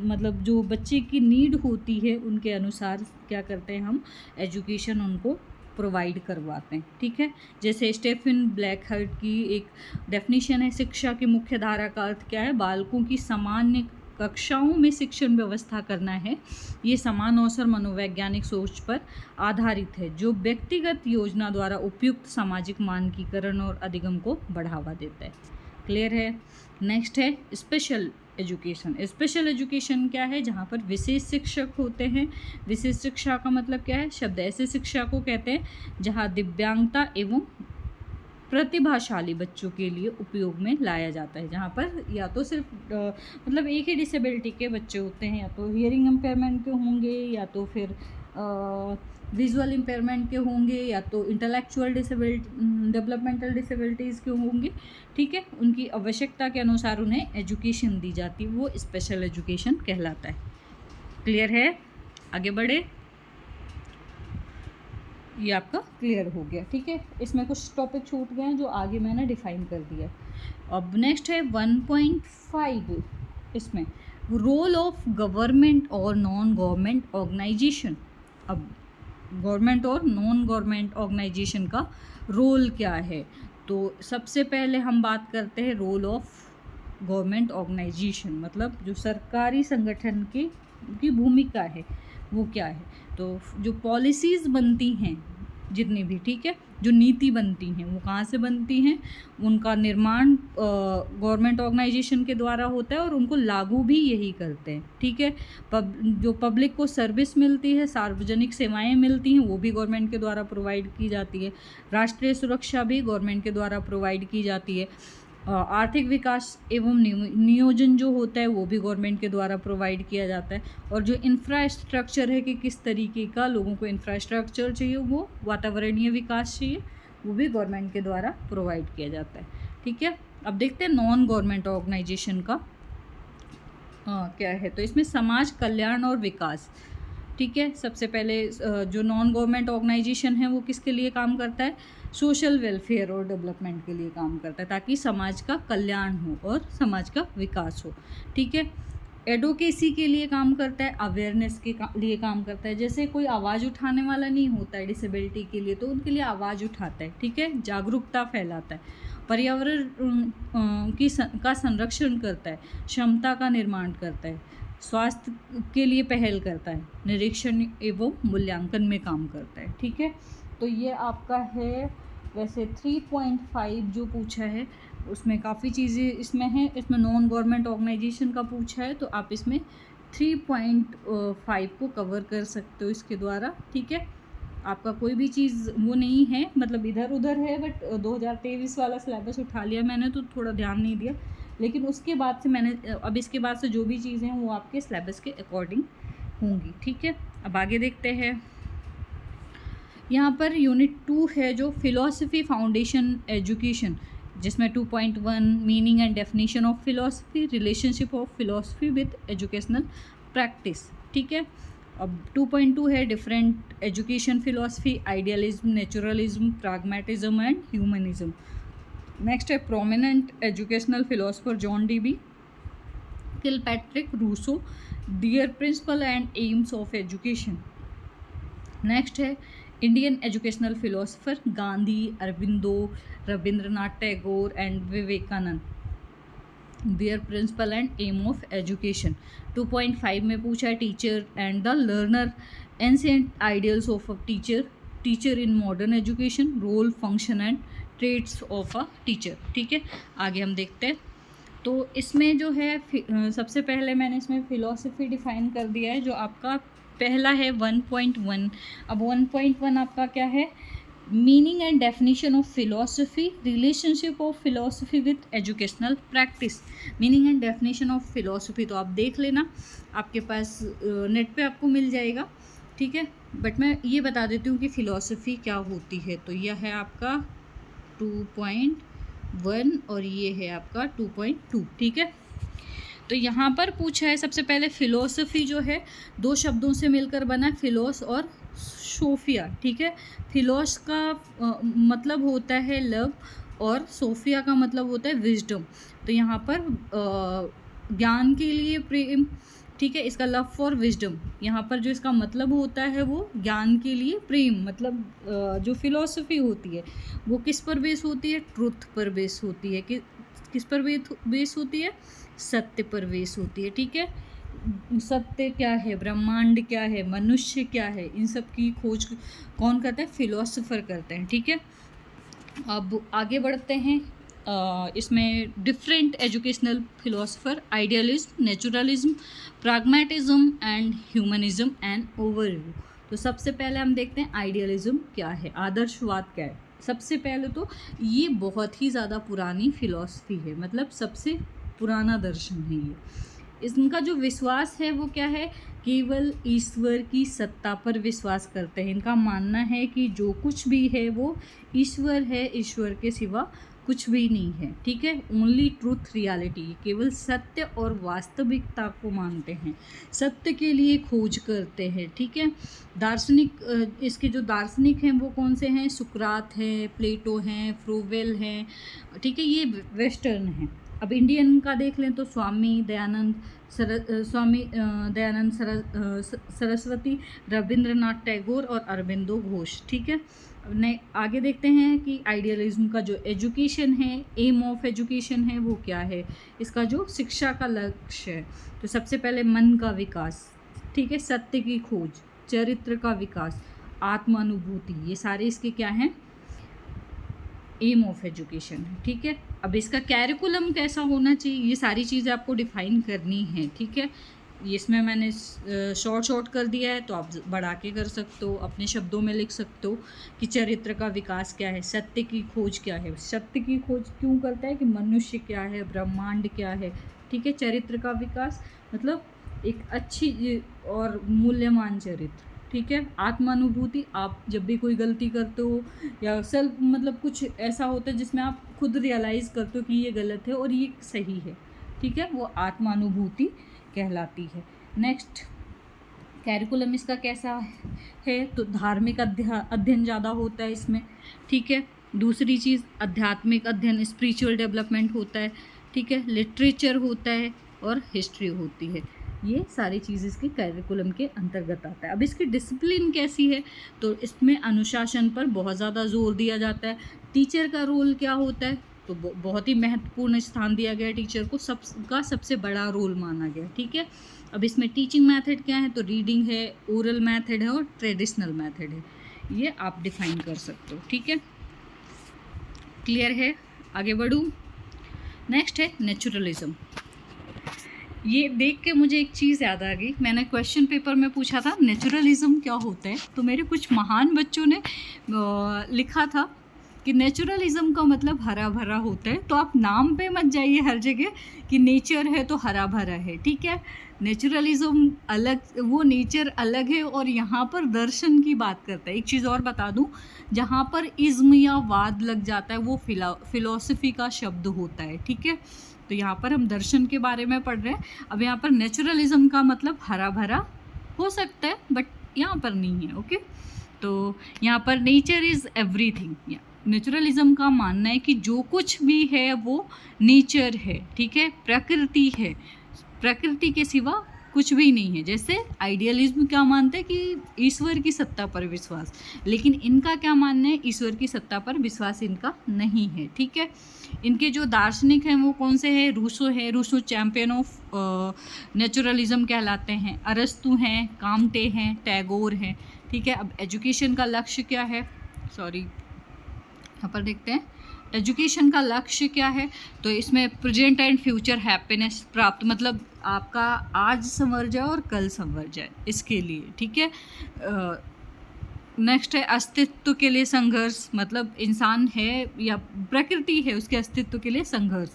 मतलब जो बच्चे की नीड होती है उनके अनुसार क्या करते हैं हम? एजुकेशन उनको प्रोवाइड करवाते हैं। ठीक है, जैसे स्टेफन ब्लैकहार्ट की एक डेफिनेशन है शिक्षा की मुख्य धारा का अर्थ क्या है? बालकों की सामान्य कक्षाओं में शिक्षण व्यवस्था करना है। ये समान अवसर मनोवैज्ञानिक सोच पर आधारित है, जो व्यक्तिगत योजना द्वारा उपयुक्त सामाजिक मानकीकरण और अधिगम को बढ़ावा देता है। क्लियर है? नेक्स्ट है स्पेशल एजुकेशन। स्पेशल एजुकेशन क्या है? जहाँ पर विशेष शिक्षक होते हैं। विशेष शिक्षा का मतलब क्या है? शब्द ऐसे शिक्षा को कहते हैं जहाँ दिव्यांगता एवं प्रतिभाशाली बच्चों के लिए उपयोग में लाया जाता है, जहाँ पर या तो सिर्फ मतलब एक ही डिसेबिलिटी के बच्चे होते हैं, या तो हियरिंग इम्पेयरमेंट के होंगे, या तो फिर विजुअल इम्पेयरमेंट के होंगे, या तो इंटेलेक्चुअल डेवलपमेंटल डिसेबिलिटीज़ के होंगे। ठीक है, उनकी आवश्यकता के अनुसार उन्हें एजुकेशन दी जाती है, वो स्पेशल एजुकेशन कहलाता है। क्लियर है? आगे बढ़े। ये आपका क्लियर हो गया, ठीक है। इसमें कुछ टॉपिक छूट गए हैं जो आगे मैंने डिफाइन कर दिया। अब नेक्स्ट है 1.5, इसमें रोल ऑफ गवर्नमेंट और नॉन गवर्नमेंट ऑर्गेनाइजेशन। अब गवर्नमेंट और नॉन गवर्नमेंट ऑर्गेनाइजेशन का रोल क्या है, तो सबसे पहले हम बात करते हैं रोल ऑफ गवर्नमेंट ऑर्गेनाइजेशन, मतलब जो सरकारी संगठन की भूमिका है वो क्या है। तो जो पॉलिसीज़ बनती हैं जितनी भी, ठीक है, जो नीति बनती हैं वो कहाँ से बनती हैं, उनका निर्माण गवर्नमेंट ऑर्गेनाइजेशन के द्वारा होता है और उनको लागू भी यही करते हैं, ठीक है। जो पब्लिक को सर्विस मिलती है, सार्वजनिक सेवाएं मिलती हैं, वो भी गवर्नमेंट के द्वारा प्रोवाइड की जाती है। राष्ट्रीय सुरक्षा भी गवर्नमेंट के द्वारा प्रोवाइड की जाती है। आर्थिक विकास एवं नियोजन जो होता है वो भी गवर्नमेंट के द्वारा प्रोवाइड किया जाता है। और जो इंफ्रास्ट्रक्चर है कि किस तरीके का लोगों को इंफ्रास्ट्रक्चर चाहिए, वो वातावरणीय विकास चाहिए, वो भी गवर्नमेंट के द्वारा प्रोवाइड किया जाता है, ठीक है। अब देखते हैं नॉन गवर्नमेंट ऑर्गेनाइजेशन का क्या है। तो इसमें समाज कल्याण और विकास, ठीक है। सबसे पहले जो नॉन गवर्नमेंट ऑर्गेनाइजेशन है वो किसके लिए काम करता है, सोशल वेलफेयर और डेवलपमेंट के लिए काम करता है, ताकि समाज का कल्याण हो और समाज का विकास हो, ठीक है। एडवोकेसी के लिए काम करता है, अवेयरनेस के लिए काम करता है। जैसे कोई आवाज़ उठाने वाला नहीं होता है डिसेबिलिटी के लिए, तो उनके लिए आवाज़ उठाता है, ठीक है, जागरूकता फैलाता है। पर्यावरण का संरक्षण करता है, क्षमता का निर्माण करता है, स्वास्थ्य के लिए पहल करता है, निरीक्षण एवं मूल्यांकन में काम करता है, ठीक है। तो ये आपका है। वैसे 3.5 जो पूछा है उसमें काफ़ी चीज़ें इसमें हैं। इसमें नॉन गवर्नमेंट ऑर्गेनाइजेशन का पूछा है, तो आप इसमें 3.5 को कवर कर सकते हो इसके द्वारा, ठीक है। आपका कोई भी चीज़ वो नहीं है, मतलब इधर उधर है, बट 2023 वाला सिलेबस उठा लिया मैंने, तो थोड़ा ध्यान नहीं दिया। लेकिन उसके बाद से मैंने अब इसके बाद से जो भी चीज़ें हैं वो आपके सिलेबस के अकॉर्डिंग होंगी, ठीक है। अब आगे देखते हैं। यहाँ पर यूनिट 2 है जो फिलॉसफी फाउंडेशन एजुकेशन, जिसमें 2.1 meaning and definition of philosophy, relationship of philosophy with educational practice, ठीक है। अब 2.2 है different education philosophy, idealism, naturalism, pragmatism and humanism. Next है prominent educational philosopher John Dewey, Kilpatrick, Rousseau, their principle and aims of education. Next है Indian educational philosopher Gandhi, Aurobindo, Rabindranath Tagore and Vivekananda, their principle and aim of education. 2.5 में पूछा है teacher and the learner, ancient ideals of a teacher, teacher in modern education, role, function and trades of a teacher, ठीक है। आगे हम देखते हैं। तो इसमें जो है सबसे पहले मैंने इसमें फ़िलॉसफी डिफ़ाइन कर दिया है, जो आपका पहला है 1.1। अब 1.1 आपका क्या है, meaning and definition of philosophy, relationship of philosophy with educational practice. Meaning and definition of philosophy तो आप देख लेना, आपके पास नेट पे आपको मिल जाएगा, ठीक है। बट मैं ये बता देती हूँ कि फ़िलॉसफी क्या होती है। तो यह है आपका 2.1 और ये है आपका 2.2, ठीक है। तो यहाँ पर पूछा है सबसे पहले फ़िलोसफी जो है 2 शब्दों से मिलकर बना है, फिलोस और सोफिया, ठीक है। फिलोस का मतलब होता है लव और सोफिया का मतलब होता है विजडम। तो यहाँ पर ज्ञान के लिए प्रेम, ठीक है, इसका लव फॉर विजडम। यहाँ पर जो इसका मतलब होता है वो ज्ञान के लिए प्रेम, मतलब जो फिलॉसफी होती है वो किस पर बेस होती है, ट्रुथ पर बेस होती है। कि किस पर बेस होती है, सत्य पर बेस होती है, ठीक है। सत्य क्या है, ब्रह्मांड क्या है, मनुष्य क्या है, इन सब की खोज कौन करता है, फिलोसोफर करते हैं, ठीक है। अब आगे बढ़ते हैं। इसमें different educational philosopher, idealism, naturalism, pragmatism and humanism and overview. तो सबसे पहले हम देखते हैं आइडियलिज्म क्या है, आदर्शवाद क्या है। सबसे पहले तो ये बहुत ही ज़्यादा पुरानी फिलॉसफी है, मतलब सबसे पुराना दर्शन है ये। इनका जो विश्वास है वो क्या है, केवल ईश्वर की सत्ता पर विश्वास करते हैं। इनका मानना है कि जो कुछ भी है वो ईश्वर है, ईश्वर के सिवा कुछ भी नहीं है, ठीक है। ओनली ट्रूथ रियलिटी, केवल सत्य और वास्तविकता को मानते हैं, सत्य के लिए खोज करते हैं, ठीक है। दार्शनिक, इसके जो दार्शनिक हैं वो कौन से हैं? सुकरात है, प्लेटो हैं, फ्रोवेल हैं, ठीक है, ये वेस्टर्न हैं। अब इंडियन का देख लें तो स्वामी दयानंद सरस्वती, रविंद्रनाथ टैगोर और अरबिंदो घोष, ठीक है। आगे देखते हैं कि आइडियलिज्म का जो एजुकेशन है, एम ऑफ एजुकेशन है, वो क्या है, इसका जो शिक्षा का लक्ष्य है। तो सबसे पहले मन का विकास, ठीक है, सत्य की खोज, चरित्र का विकास, आत्मानुभूति, ये सारे इसके क्या हैं? एम ऑफ एजुकेशन है, ठीक है। अब इसका कैरिकुलम कैसा होना चाहिए, ये सारी चीज़ें आपको डिफाइन करनी है, ठीक है। इसमें मैंने शॉर्ट कर दिया है, तो आप बढ़ा के कर सकते हो, अपने शब्दों में लिख सकते हो कि चरित्र का विकास क्या है, सत्य की खोज क्या है। सत्य की खोज क्यों करता है? कि मनुष्य क्या है, ब्रह्मांड क्या है, ठीक है। चरित्र का विकास मतलब एक अच्छी और मूल्यवान चरित्र, ठीक है। आत्मानुभूति, आप जब भी कोई गलती करते हो या सेल्फ मतलब कुछ ऐसा होता है जिसमें आप खुद रियलाइज़ करते हो कि ये गलत है और ये सही है, ठीक है, वो आत्मानुभूति कहलाती है। नेक्स्ट, कैरिकुलम इसका कैसा है? तो धार्मिक अध्ययन ज़्यादा होता है इसमें, ठीक है। दूसरी चीज़, आध्यात्मिक अध्ययन, स्पिरिचुअल डेवलपमेंट होता है, ठीक है। लिटरेचर होता है और हिस्ट्री होती है। ये सारी चीज़ इसके कैरिकुलम के अंतर्गत आता है। अब इसकी डिसिप्लिन कैसी है? तो इसमें अनुशासन पर बहुत ज़्यादा जोर दिया जाता है। टीचर का रोल क्या होता है? तो बहुत ही महत्वपूर्ण स्थान दिया गया है टीचर को, सबका सबसे बड़ा रोल माना गया, ठीक है। अब इसमें टीचिंग मेथड क्या है? तो रीडिंग है, ओरल मेथड है और ट्रेडिशनल मेथड है, ये आप डिफाइन कर सकते हो, ठीक है। क्लियर है? आगे बढ़ूँ। नेक्स्ट है नेचुरलिज्म। ये देख के मुझे एक चीज़ याद आ गई, मैंने क्वेश्चन पेपर में पूछा था नेचुरलिज्म क्या होता है, तो मेरे कुछ महान बच्चों ने लिखा था कि नेचुरलिज्म का मतलब हरा भरा होता है। तो आप नाम पे मत जाइए हर जगह कि नेचर है तो हरा भरा है, ठीक है। नेचुरलिज्म अलग, वो नेचर अलग है और यहाँ पर दर्शन की बात करता है। एक चीज़ और बता दूँ, जहाँ पर इज्म या वाद लग जाता है वो फिलॉसफी का शब्द होता है, ठीक है। तो यहाँ पर हम दर्शन के बारे में पढ़ रहे हैं। अब यहाँ पर नेचुरलिज्म का मतलब हरा भरा हो सकता है, बट यहाँ पर नहीं है, ओके। तो यहाँ पर नेचर इज़ एवरीथिंग। नेचुरलिज्म का मानना है कि जो कुछ भी है वो नेचर है, ठीक है, प्रकृति है, प्रकृति के सिवा कुछ भी नहीं है। जैसे आइडियलिज्म क्या मानते हैं कि ईश्वर की सत्ता पर विश्वास, लेकिन इनका क्या मानना है? ईश्वर की सत्ता पर विश्वास इनका नहीं है, ठीक है। इनके जो दार्शनिक हैं वो कौन से हैं? रूसो है, रूसो चैम्पियन ऑफ नेचुरलिज्म कहलाते हैं। अरस्तु हैं, कांटे हैं, टैगोर हैं, ठीक है। अब एजुकेशन का लक्ष्य क्या है? यहाँ पर देखते हैं एजुकेशन का लक्ष्य क्या है। तो इसमें प्रेजेंट एंड फ्यूचर हैप्पीनेस प्राप्त, मतलब आपका आज संवर जाए और कल संवर जाए, इसके लिए, ठीक है। नेक्स्ट है अस्तित्व के लिए संघर्ष, मतलब इंसान है या प्रकृति है उसके अस्तित्व के लिए संघर्ष,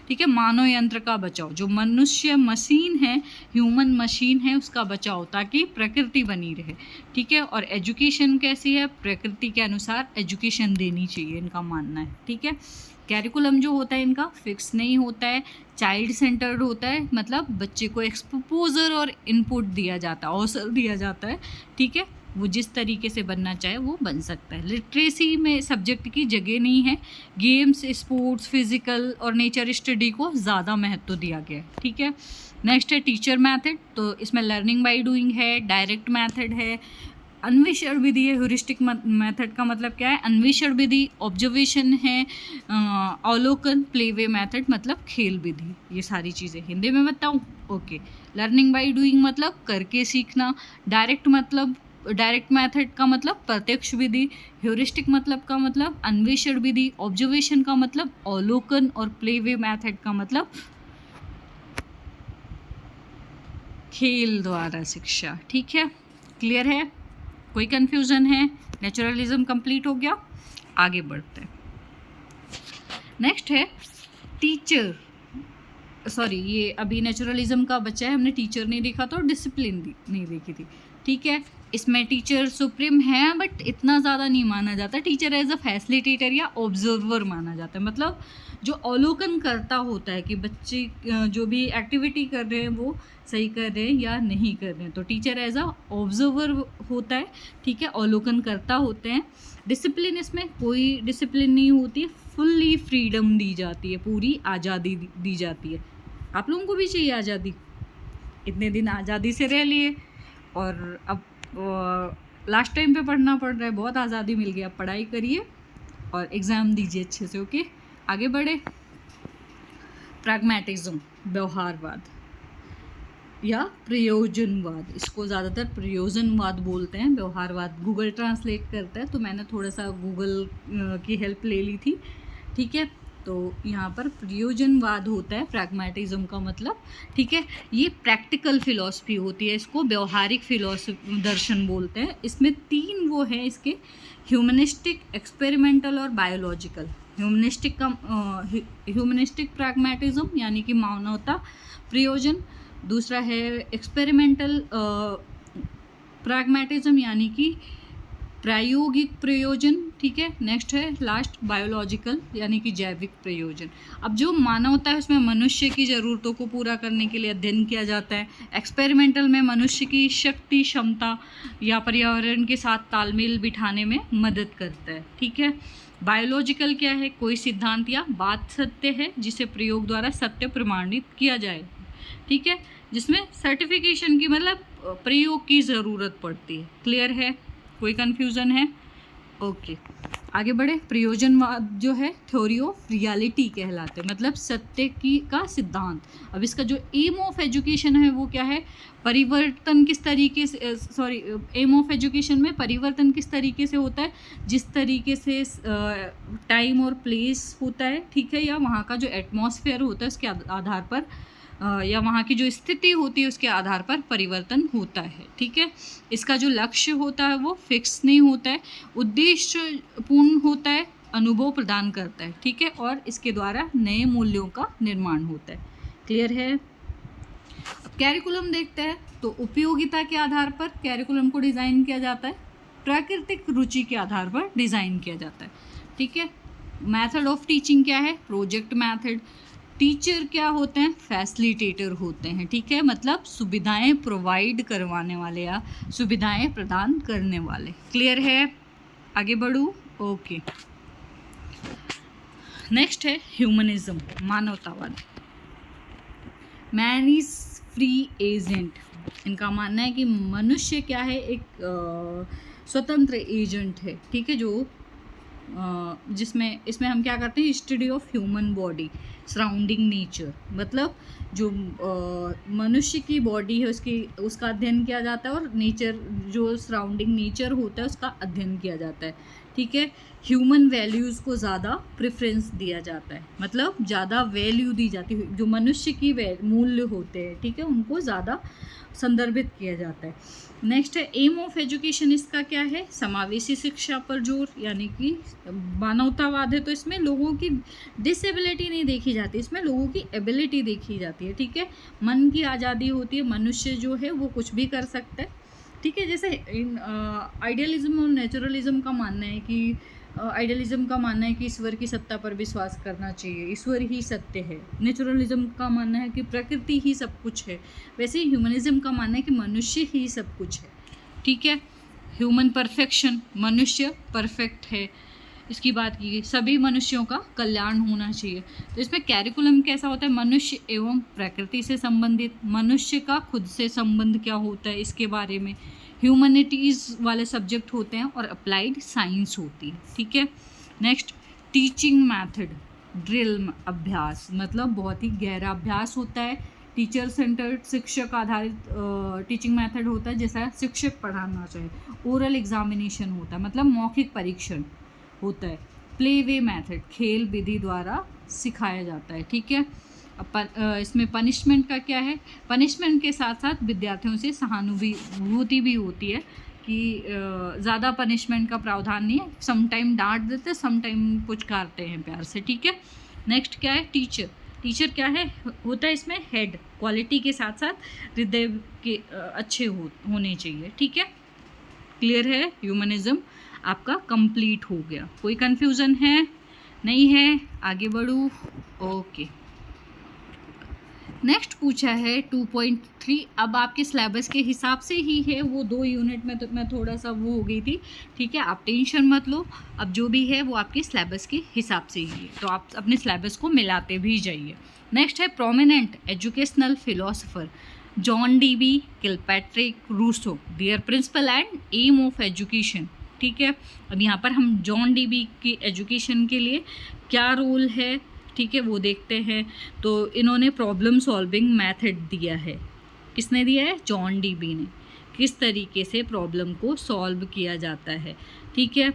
ठीक है। मानव यंत्र का बचाव, जो मनुष्य मशीन है, ह्यूमन मशीन है, उसका बचाव ताकि प्रकृति बनी रहे, ठीक है। और एजुकेशन कैसी है? प्रकृति के अनुसार एजुकेशन देनी चाहिए, इनका मानना है, ठीक है। कैरिकुलम जो होता है इनका फिक्स नहीं होता है, चाइल्ड सेंटर्ड होता है, मतलब बच्चे को एक्सपोजर और इनपुट दिया जाता है, अवसर दिया जाता है, ठीक है। वो जिस तरीके से बनना चाहे वो बन सकता है। लिटरेसी में सब्जेक्ट की जगह नहीं है, गेम्स, स्पोर्ट्स, फिजिकल और नेचर स्टडी को ज़्यादा महत्व दिया गया है, ठीक है। नेक्स्ट है टीचर मेथड, तो इसमें लर्निंग बाय डूइंग है, डायरेक्ट मेथड है, अन्वेषण विधि है। ह्यूरिस्टिक मेथड का मतलब क्या है? अन्वेषण विधि, ऑब्जर्वेशन है, अवलोकन, प्लेवे मेथड मतलब खेल विधि। ये सारी चीज़ें हिंदी में बताऊँ? ओके। लर्निंग बाय डूइंग मतलब करके सीखना, डायरेक्ट मेथड का मतलब प्रत्यक्ष विधि, ह्यूरिस्टिक मतलब का मतलब अन्वेषण विधि, ऑब्जर्वेशन का मतलब अवलोकन और प्लेवे मेथड का मतलब खेल द्वारा शिक्षा, ठीक है। क्लियर है? कोई कंफ्यूजन है? नेचुरलिज्म कंप्लीट हो गया, आगे बढ़ते हैं। नेक्स्ट है टीचर, सॉरी ये अभी नेचुरलिज्म का बच्चा है, हमने टीचर नहीं देखा था और डिसिप्लिन नहीं देखी थी, ठीक है। इसमें टीचर सुप्रीम है, बट इतना ज़्यादा नहीं माना जाता। टीचर एज अ फैसिलिटेटर या ऑब्जर्वर माना जाता है, मतलब जो अवलोकन करता होता है कि बच्चे जो भी एक्टिविटी कर रहे हैं वो सही कर रहे हैं या नहीं कर रहे हैं। तो टीचर एज अ ऑब्जर्वर होता है, ठीक है, अवलोकन करता होते हैं। डिसिप्लिन, इसमें कोई डिसिप्लिन नहीं होती है, फुल्ली फ्रीडम दी जाती है, पूरी आज़ादी दी जाती है। आप लोगों को भी चाहिए आज़ादी, इतने दिन आज़ादी से रह लिए और अब लास्ट टाइम पे पढ़ना पड़ रहा है, बहुत आज़ादी मिल गई, अब पढ़ाई करिए और एग्ज़ाम दीजिए अच्छे से। ओके, आगे बढ़े। प्रैग्मैटिज्म, व्यवहारवाद या प्रयोजनवाद, इसको ज़्यादातर प्रयोजनवाद बोलते हैं, व्यवहारवाद गूगल ट्रांसलेट करता है, तो मैंने थोड़ा सा गूगल की हेल्प ले ली थी, ठीक है। तो यहाँ पर प्रयोजनवाद होता है प्रैग्मैटिज्म का मतलब, ठीक है। ये प्रैक्टिकल फिलॉसफी होती है, इसको व्यवहारिक फिलॉसफी दर्शन बोलते हैं। इसमें 3 वो है इसके, ह्यूमनिस्टिक, एक्सपेरिमेंटल और बायोलॉजिकल। ह्यूमनिस्टिक प्रैग्मैटिज्म यानी कि मानवता प्रयोजन, दूसरा है एक्सपेरिमेंटल प्रैग्मैटिज्म यानी कि प्रायोगिक प्रयोजन, ठीक है। नेक्स्ट है लास्ट बायोलॉजिकल यानी कि जैविक प्रयोजन। अब जो मानवता है उसमें मनुष्य की ज़रूरतों को पूरा करने के लिए अध्ययन किया जाता है। एक्सपेरिमेंटल में मनुष्य की शक्ति, क्षमता या पर्यावरण के साथ तालमेल बिठाने में मदद करता है, ठीक है। बायोलॉजिकल क्या है, कोई सिद्धांत या बात सत्य है जिसे प्रयोग द्वारा सत्य प्रमाणित किया जाए, ठीक है, जिसमें सर्टिफिकेशन की मतलब प्रयोग की ज़रूरत पड़ती है। क्लियर है, कोई कन्फ्यूज़न है? ओके, आगे बढ़े। प्रयोजनवाद जो है थ्योरी ऑफ रियलिटी कहलाते हैं, मतलब सत्य की का सिद्धांत। अब इसका जो एम ऑफ एजुकेशन है वो क्या है, परिवर्तन किस तरीके से, एम ऑफ एजुकेशन में परिवर्तन किस तरीके से होता है, जिस तरीके से टाइम और प्लेस होता है, ठीक है, या वहाँ का जो एटमॉस्फेयर होता है उसके आधार पर, या वहाँ की जो स्थिति होती है उसके आधार पर परिवर्तन होता है, ठीक है। इसका जो लक्ष्य होता है वो फिक्स नहीं होता है, उद्देश्यपूर्ण होता है, अनुभव प्रदान करता है, ठीक है, और इसके द्वारा नए मूल्यों का निर्माण होता है। क्लियर है? अब कैरिकुलम देखते हैं। तो उपयोगिता के आधार पर कैरिकुलम को डिज़ाइन किया जाता है, प्राकृतिक रुचि के आधार पर डिज़ाइन किया जाता है, ठीक है। मैथड ऑफ टीचिंग क्या है, प्रोजेक्ट मैथड। टीचर क्या होते हैं, फैसिलिटेटर होते हैं, ठीक है, मतलब सुविधाएं प्रोवाइड करवाने वाले या सुविधाएं प्रदान करने वाले। क्लियर है? आगे बढ़ूँ? ओके, नेक्स्ट है ह्यूमनिज्म, मानवतावाद। मैन इज फ्री एजेंट, इनका मानना है कि मनुष्य क्या है, एक स्वतंत्र एजेंट है, ठीक है, जो इसमें हम क्या करते हैं, study of human body, surrounding nature, मतलब जो मनुष्य की बॉडी है उसका अध्ययन किया जाता है, और नेचर जो सराउंडिंग नेचर होता है उसका अध्ययन किया जाता है, ठीक है। ह्यूमन वैल्यूज़ को ज़्यादा प्रेफरेंस दिया जाता है, मतलब ज़्यादा वैल्यू दी जाती है, जो मनुष्य की मूल्य होते हैं, ठीक है, उनको ज़्यादा संदर्भित किया जाता है। नेक्स्ट है एम ऑफ एजुकेशन, इसका क्या है, समावेशी शिक्षा पर जोर, यानी कि मानवतावाद है तो इसमें लोगों की डिसेबिलिटी नहीं देखी जाती, इसमें लोगों की एबिलिटी देखी जाती है, ठीक है। मन की आज़ादी होती है, मनुष्य जो है वो कुछ भी कर सकता है, ठीक है। जैसे आइडियलिज्म और नेचुरलिज्म का मानना है कि आइडियलिज्म का मानना है कि ईश्वर की सत्ता पर विश्वास करना चाहिए, ईश्वर ही सत्य है। नेचुरलिज्म का मानना है कि प्रकृति ही सब कुछ है। वैसे ही ह्यूमनिज्म का मानना है कि मनुष्य ही सब कुछ है, ठीक है। ह्यूमन परफेक्शन, मनुष्य परफेक्ट है, इसकी बात की गई। सभी मनुष्यों का कल्याण होना चाहिए। तो इसमें कैरिकुलम कैसा होता है, मनुष्य एवं प्रकृति से संबंधित, मनुष्य का खुद से संबंध क्या होता है इसके बारे में, ह्यूमैनिटीज़ वाले सब्जेक्ट होते हैं, और अप्लाइड साइंस होती है, ठीक है। नेक्स्ट टीचिंग मैथड, ड्रिल, अभ्यास, मतलब बहुत ही गहरा अभ्यास होता है। टीचर सेंटर्ड, शिक्षक आधारित टीचिंग मैथड होता है, जैसा शिक्षक पढ़ाना चाहिए। ओरल एग्जामिनेशन होता है, मतलब मौखिक परीक्षण होता है। प्ले वे मैथड, खेल विधि द्वारा सिखाया जाता है, ठीक है। इसमें पनिशमेंट का क्या है, पनिशमेंट के साथ साथ विद्यार्थियों से सहानुभूति भी होती है कि ज़्यादा पनिशमेंट का प्रावधान नहीं है, समटाइम डांट देते, समटाइम पुचकारते हैं प्यार से, ठीक है। नेक्स्ट क्या है, टीचर। टीचर क्या है, होता है इसमें हेड, क्वालिटी के साथ साथ हृदय के अच्छे होने चाहिए, ठीक है। क्लियर है? ह्यूमनिज्म आपका कंप्लीट हो गया। कोई कंफ्यूजन है? नहीं है? आगे बढ़ूँ? ओके। नेक्स्ट पूछा है 2.3। अब आपके सिलेबस के हिसाब से ही है, वो 2 यूनिट में तो मैं थोड़ा सा वो हो गई थी, ठीक है, आप टेंशन मत लो। अब जो भी है वो आपके सिलेबस के हिसाब से ही है, तो आप अपने सिलेबस को मिलाते भी जाइए। नेक्स्ट है prominent educational philosopher John Dewey Kilpatrick Rousseau, their principle and aim of education. ठीक है, अब यहाँ पर हम जॉन डीबी की एजुकेशन के लिए क्या रोल है, ठीक है, वो देखते हैं। तो इन्होंने प्रॉब्लम सॉल्विंग मेथड दिया है। किसने दिया है? जॉन डीबी ने। किस तरीके से प्रॉब्लम को सॉल्व किया जाता है, ठीक है।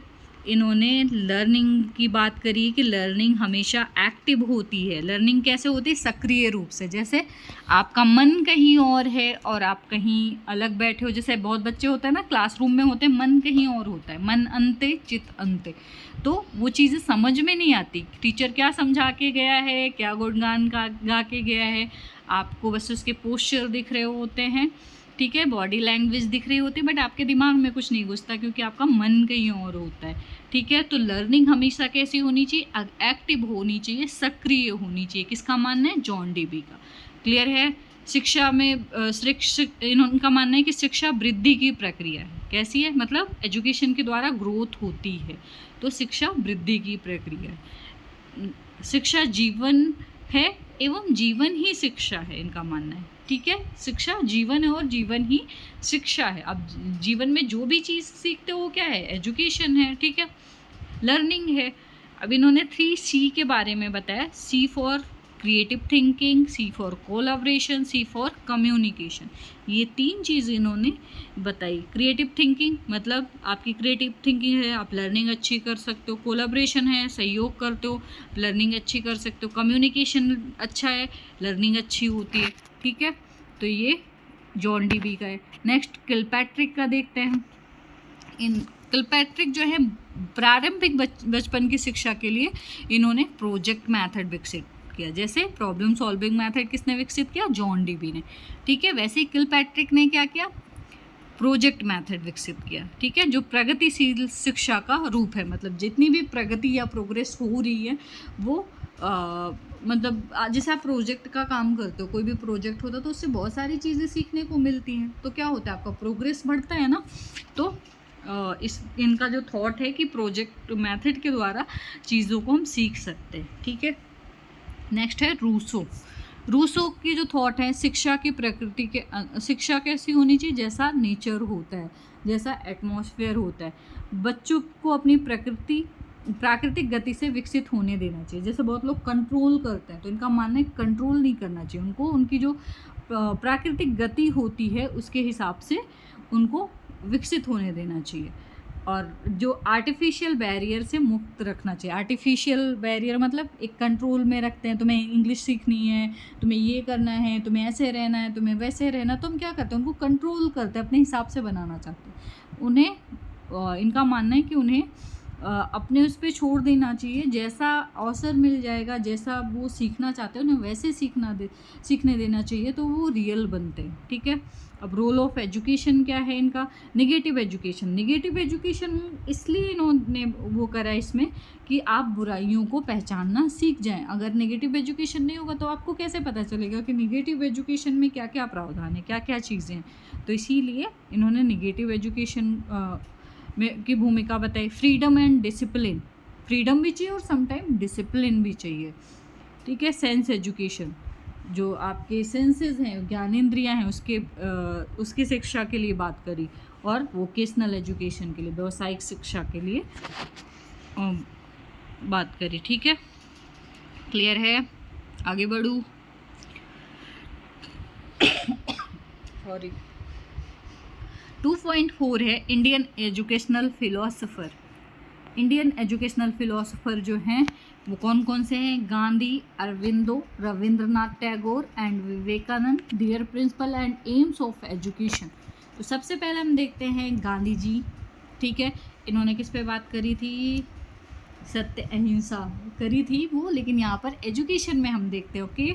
इन्होंने लर्निंग की बात करी कि लर्निंग हमेशा एक्टिव होती है। लर्निंग कैसे होती है? सक्रिय रूप से। जैसे आपका मन कहीं और है और आप कहीं अलग बैठे हो, जैसे बहुत बच्चे होते हैं ना, क्लासरूम में होते हैं, मन कहीं और होता है, मन अंते चित अंते, तो वो चीज़ें समझ में नहीं आती। टीचर क्या समझा के गया है, क्या गुणगान गा के गया है, आपको बस उसके पोस्चर दिख रहे होते हैं, ठीक है, बॉडी लैंग्वेज दिख रही होती है, बट आपके दिमाग में कुछ नहीं घुसता क्योंकि आपका मन कहीं और होता है, ठीक है। तो लर्निंग हमेशा कैसी होनी चाहिए? एक्टिव होनी चाहिए, सक्रिय होनी चाहिए। किसका मानना है? जॉन डीबी का। क्लियर है? शिक्षा में इनका मानना है कि शिक्षा वृद्धि की प्रक्रिया है। कैसी है? मतलब एजुकेशन के द्वारा ग्रोथ होती है, तो शिक्षा वृद्धि की प्रक्रिया है। शिक्षा जीवन है एवं जीवन ही शिक्षा है, इनका मानना है, ठीक है। शिक्षा जीवन है और जीवन ही शिक्षा है। अब जीवन में जो भी चीज़ सीखते हो क्या है? एजुकेशन है, ठीक है, लर्निंग है। अब इन्होंने 3C के बारे में बताया। C for creative thinking, C for collaboration, C for communication. ये 3 चीज़ इन्होंने बताई। क्रिएटिव थिंकिंग मतलब आपकी क्रिएटिव थिंकिंग है, आप लर्निंग अच्छी कर सकते हो। कोलैबोरेशन है, सहयोग करते हो, लर्निंग अच्छी कर सकते हो। कम्युनिकेशन अच्छा है, लर्निंग अच्छी होती है, ठीक है। तो ये जॉन डीबी का है। नेक्स्ट किलपैट्रिक का देखते हैं। इन किलपैट्रिक जो है प्रारंभिक बचपन की शिक्षा के लिए इन्होंने प्रोजेक्ट मेथड विकसित किया। जैसे प्रॉब्लम सॉल्विंग मेथड किसने विकसित किया? जॉन डीबी ने, ठीक है। वैसे ही किलपैट्रिक ने क्या किया? प्रोजेक्ट मेथड विकसित किया, ठीक है, जो प्रगतिशील शिक्षा का रूप है। मतलब जितनी भी प्रगति या प्रोग्रेस हो रही है वो मतलब जैसे आप प्रोजेक्ट का काम करते हो, कोई भी प्रोजेक्ट होता है तो उससे बहुत सारी चीज़ें सीखने को मिलती हैं, तो क्या होता है? आपका प्रोग्रेस बढ़ता है ना। तो इनका जो थॉट है कि प्रोजेक्ट मेथड के द्वारा चीज़ों को हम सीख सकते हैं, ठीक है। नेक्स्ट है रूसो की जो थॉट है, शिक्षा की प्रकृति के शिक्षा कैसी होनी चाहिए? जैसा नेचर होता है, जैसा एटमॉस्फेयर होता है, बच्चों को अपनी प्राकृतिक गति से विकसित होने देना चाहिए। जैसे बहुत लोग कंट्रोल करते हैं, तो इनका मानना है कंट्रोल नहीं करना चाहिए उनको, उनकी जो प्राकृतिक गति होती है उसके हिसाब से उनको विकसित होने देना चाहिए। और जो आर्टिफिशियल बैरियर से मुक्त रखना चाहिए। आर्टिफिशियल बैरियर मतलब एक कंट्रोल में रखते हैं, तुम्हें इंग्लिश सीखनी है, तुम्हें ये करना है, तुम्हें ऐसे रहना है, तुम्हें वैसे रहना, तो हम क्या करते हैं? उनको कंट्रोल करते हैं, अपने हिसाब से बनाना चाहते हैं उन्हें। इनका मानना है कि उन्हें अपने उस पर छोड़ देना चाहिए, जैसा अवसर मिल जाएगा, जैसा वो सीखना चाहते हैं उन्हें वैसे सीखने देना चाहिए, तो वो रियल बनते हैं, ठीक है। अब रोल ऑफ एजुकेशन क्या है इनका? निगेटिव एजुकेशन इसलिए इन्होंने वो करा इसमें कि आप बुराइयों को पहचानना सीख जाएं। अगर नेगेटिव एजुकेशन नहीं होगा तो आपको कैसे पता चलेगा कि नेगेटिव एजुकेशन में क्या क्या प्रावधान है, क्या क्या चीज़ें हैं। तो इसीलिए इन्होंने नेगेटिव एजुकेशन में की भूमिका बताई। फ्रीडम एंड डिसिप्लिन, फ्रीडम भी चाहिए और समटाइम डिसिप्लिन भी चाहिए, ठीक है। सेंस एजुकेशन, जो आपके सेंसेस हैं, ज्ञानेंद्रियाँ हैं, उसकी शिक्षा के लिए बात करी। और वोकेशनल एजुकेशन के लिए, व्यावसायिक शिक्षा के लिए बात करी, ठीक है। क्लियर है? आगे बढ़ूँ? सॉरी। 2.4 है Indian educational philosopher. Indian educational philosopher जो हैं वो कौन कौन से हैं? Gandhi, Aurobindo, Rabindranath Tagore and Vivekananda, their principle and aims of education. तो सबसे पहले हम देखते हैं गांधी जी, ठीक है। इन्होंने किस पे बात करी थी? सत्य अहिंसा करी थी वो, लेकिन यहाँ पर एजुकेशन में हम देखते हैं, ओके।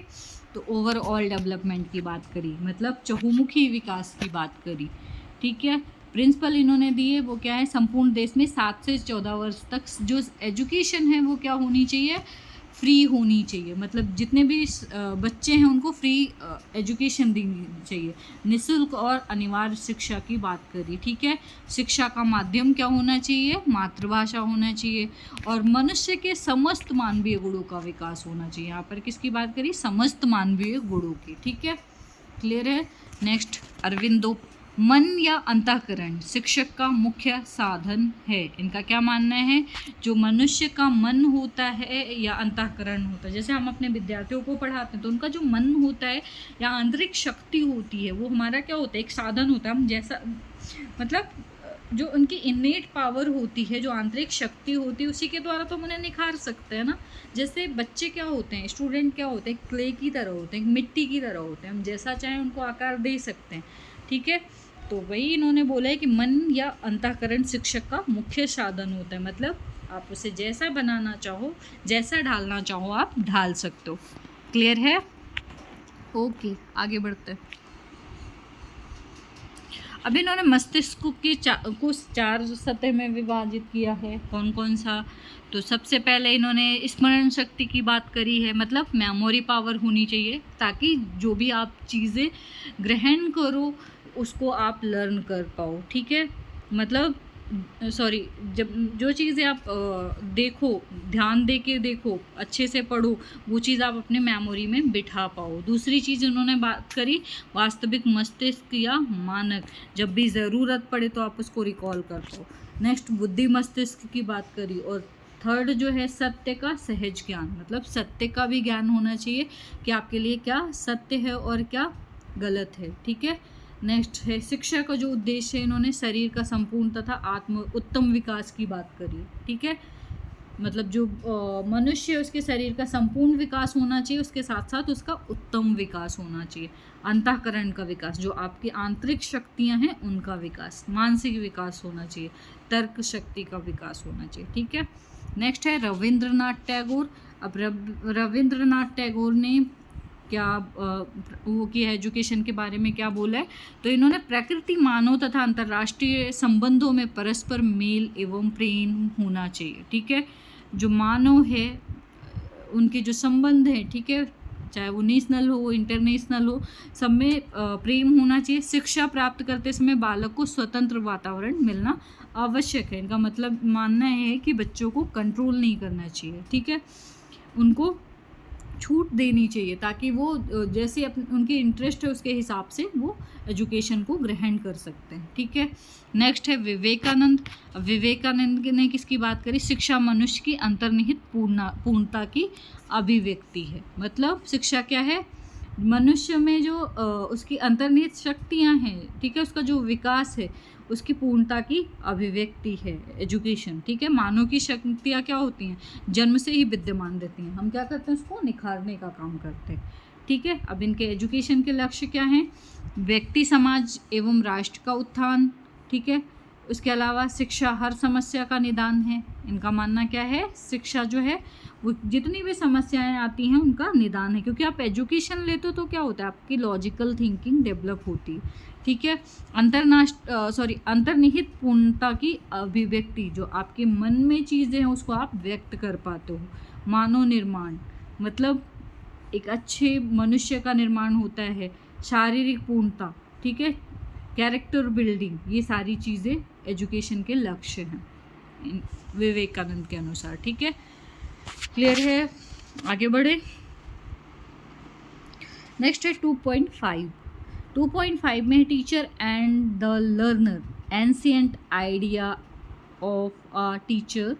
तो ओवरऑल डेवलपमेंट की बात करी, मतलब चहुमुखी विकास की बात करी, ठीक है। प्रिंसिपल इन्होंने दिए वो क्या है, संपूर्ण देश में 7 से 14 वर्ष तक जो एजुकेशन है वो क्या होनी चाहिए, फ्री होनी चाहिए। मतलब जितने भी बच्चे हैं उनको फ्री एजुकेशन देनी चाहिए, निःशुल्क और अनिवार्य शिक्षा की बात करी। ठीक है, शिक्षा का माध्यम क्या होना चाहिए, मातृभाषा होना चाहिए, और मनुष्य के समस्त मानवीय गुणों का विकास होना चाहिए। यहाँ पर किसकी बात करी, समस्त मानवीय गुणों की। ठीक है, क्लियर है। नेक्स्ट अरविंदो, मन या अंतःकरण शिक्षक का मुख्य साधन है। इनका क्या मानना है, जो मनुष्य का मन होता है या अंतःकरण होता है, जैसे हम अपने विद्यार्थियों को पढ़ाते हैं तो उनका जो मन होता है या आंतरिक शक्ति होती है वो हमारा क्या होता है, एक साधन होता है। हम जैसा मतलब जो उनकी इनेट पावर होती है, जो आंतरिक शक्ति होती है, उसी के द्वारा तो हम उन्हें निखार सकते हैं ना। जैसे बच्चे क्या होते हैं, स्टूडेंट क्या होते हैं, क्ले की तरह होते हैं, मिट्टी की तरह होते हैं, हम जैसा चाहें उनको आकार दे सकते हैं। ठीक है, तो वही इन्होंने बोला है कि मन या अंतःकरण शिक्षक का मुख्य साधन होता है। मतलब आप उसे जैसा बनाना चाहो, जैसा ढालना चाहो आप ढाल सकते हो। क्लियर है, ओके आगे बढ़ते हैं। अब इन्होंने मस्तिष्क के को 4 सतह में विभाजित किया है। कौन कौन सा, तो सबसे पहले इन्होंने स्मरण शक्ति की बात करी है, मतलब मेमोरी पावर होनी चाहिए ताकि जो भी आप चीज़ें ग्रहण करो उसको आप लर्न कर पाओ। ठीक है, मतलब सॉरी, जब जो चीज़ें आप देखो, ध्यान दे के देखो, अच्छे से पढ़ो, वो चीज़ आप अपने मेमोरी में बिठा पाओ। दूसरी चीज़ उन्होंने बात करी वास्तविक मस्तिष्क या मानक, जब भी ज़रूरत पड़े तो आप उसको रिकॉल कर पाओ। नेक्स्ट बुद्धि मस्तिष्क की बात करी, और थर्ड जो है सत्य का सहज ज्ञान, मतलब सत्य का भी ज्ञान होना चाहिए कि आपके लिए क्या सत्य है और क्या गलत है। ठीक है, नेक्स्ट है शिक्षा का जो उद्देश्य है, इन्होंने शरीर का संपूर्ण तथा उत्तम विकास की बात करी। ठीक है, मतलब जो मनुष्य है उसके शरीर का संपूर्ण विकास होना चाहिए, उसके साथ साथ उसका उत्तम विकास होना चाहिए। अंतःकरण का विकास, जो आपकी आंतरिक शक्तियां हैं उनका विकास, मानसिक विकास होना चाहिए, तर्क शक्ति का विकास होना चाहिए। ठीक है, नेक्स्ट है रविंद्रनाथ टैगोर। अब रविंद्रनाथ टैगोर ने क्या वो की एजुकेशन के बारे में क्या बोला है, तो इन्होंने प्रकृति, मानव तथा अंतर्राष्ट्रीय संबंधों में परस्पर मेल एवं प्रेम होना चाहिए। ठीक है, जो मानव है उनके जो संबंध हैं, ठीक है, चाहे वो नेशनल हो इंटरनेशनल हो, सब में प्रेम होना चाहिए। शिक्षा प्राप्त करते समय बालक को स्वतंत्र वातावरण मिलना आवश्यक है। इनका मतलब मानना है कि बच्चों को कंट्रोल नहीं करना चाहिए। ठीक है, उनको छूट देनी चाहिए ताकि वो जैसे उनके इंटरेस्ट है उसके हिसाब से वो एजुकेशन को ग्रहण कर सकते हैं। ठीक है, नेक्स्ट है विवेकानंद। विवेकानंद ने किसकी बात करी, शिक्षा मनुष्य की अंतर्निहित पूर्णता की अभिव्यक्ति है। मतलब शिक्षा क्या है, मनुष्य में जो उसकी अंतर्निहित शक्तियाँ हैं, ठीक है, उसका जो विकास है उसकी पूर्णता की अभिव्यक्ति है एजुकेशन। ठीक है, मानव की शक्तियाँ क्या होती हैं, जन्म से ही विद्यमान रहती हैं, हम क्या करते हैं उसको निखारने का काम करते हैं। ठीक है, अब इनके एजुकेशन के लक्ष्य क्या हैं, व्यक्ति, समाज एवं राष्ट्र का उत्थान। ठीक है, उसके अलावा शिक्षा हर समस्या का निदान है। इनका मानना क्या है, शिक्षा जो है वो जितनी भी समस्याएं आती हैं उनका निदान है, क्योंकि आप एजुकेशन लेते हो तो क्या होता है, आपकी लॉजिकल थिंकिंग डेवलप होती है। ठीक है, अंतर्निहित पूर्णता की अभिव्यक्ति, जो आपके मन में चीज़ें हैं उसको आप व्यक्त कर पाते हो। मानव निर्माण, मतलब एक अच्छे मनुष्य का निर्माण होता है। शारीरिक पूर्णता, ठीक है, कैरेक्टर बिल्डिंग, ये सारी चीज़ें एजुकेशन के लक्ष्य हैं विवेकानंद के अनुसार। ठीक है, क्लियर है, आगे बढ़े। नेक्स्ट है 2.5। 2.5 में teacher and the learner, ancient idea of a teacher,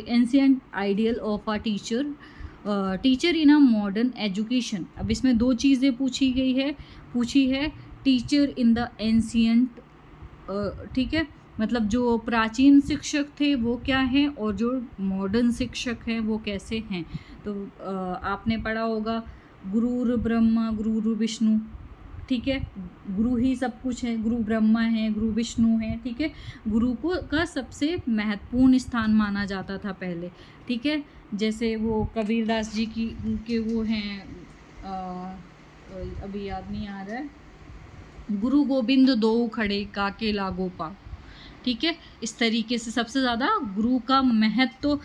ancient ideal of a teacher, teacher in a modern education. अब इसमें 2 चीज़ें पूछी है टीचर इन द एंशिएंट, ठीक है, मतलब जो प्राचीन शिक्षक थे वो क्या हैं और जो मॉडर्न शिक्षक हैं वो कैसे हैं। तो आपने पढ़ा होगा गुरुर ब्रह्मा गुरुर विष्णु, ठीक है, गुरु ही सब कुछ है, गुरु ब्रह्मा है, गुरु विष्णु है। ठीक है, गुरु को का सबसे महत्वपूर्ण स्थान माना जाता था पहले। ठीक है, जैसे वो कबीरदास जी के वो हैं, अभी याद नहीं आ रहा है, गुरु गोबिंद दो खड़े काके लागो पा। ठीक है, इस तरीके से सबसे ज़्यादा गुरु का महत्व तो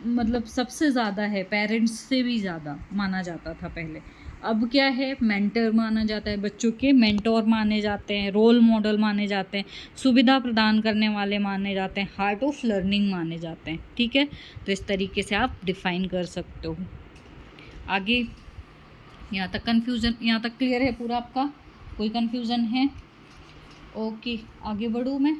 मतलब सबसे ज़्यादा है, पेरेंट्स से भी ज़्यादा माना जाता था पहले। अब क्या है, मेंटर माना जाता है, बच्चों के मेंटोर माने जाते हैं, रोल मॉडल माने जाते हैं, सुविधा प्रदान करने वाले माने जाते हैं, हार्ट ऑफ लर्निंग माने जाते हैं। ठीक है, तो इस तरीके से आप डिफाइन कर सकते हो। आगे यहाँ तक कन्फ्यूज़न, यहाँ तक क्लियर है पूरा आपका? कोई कन्फ्यूज़न है? ओके, आगे बढ़ूँ मैं।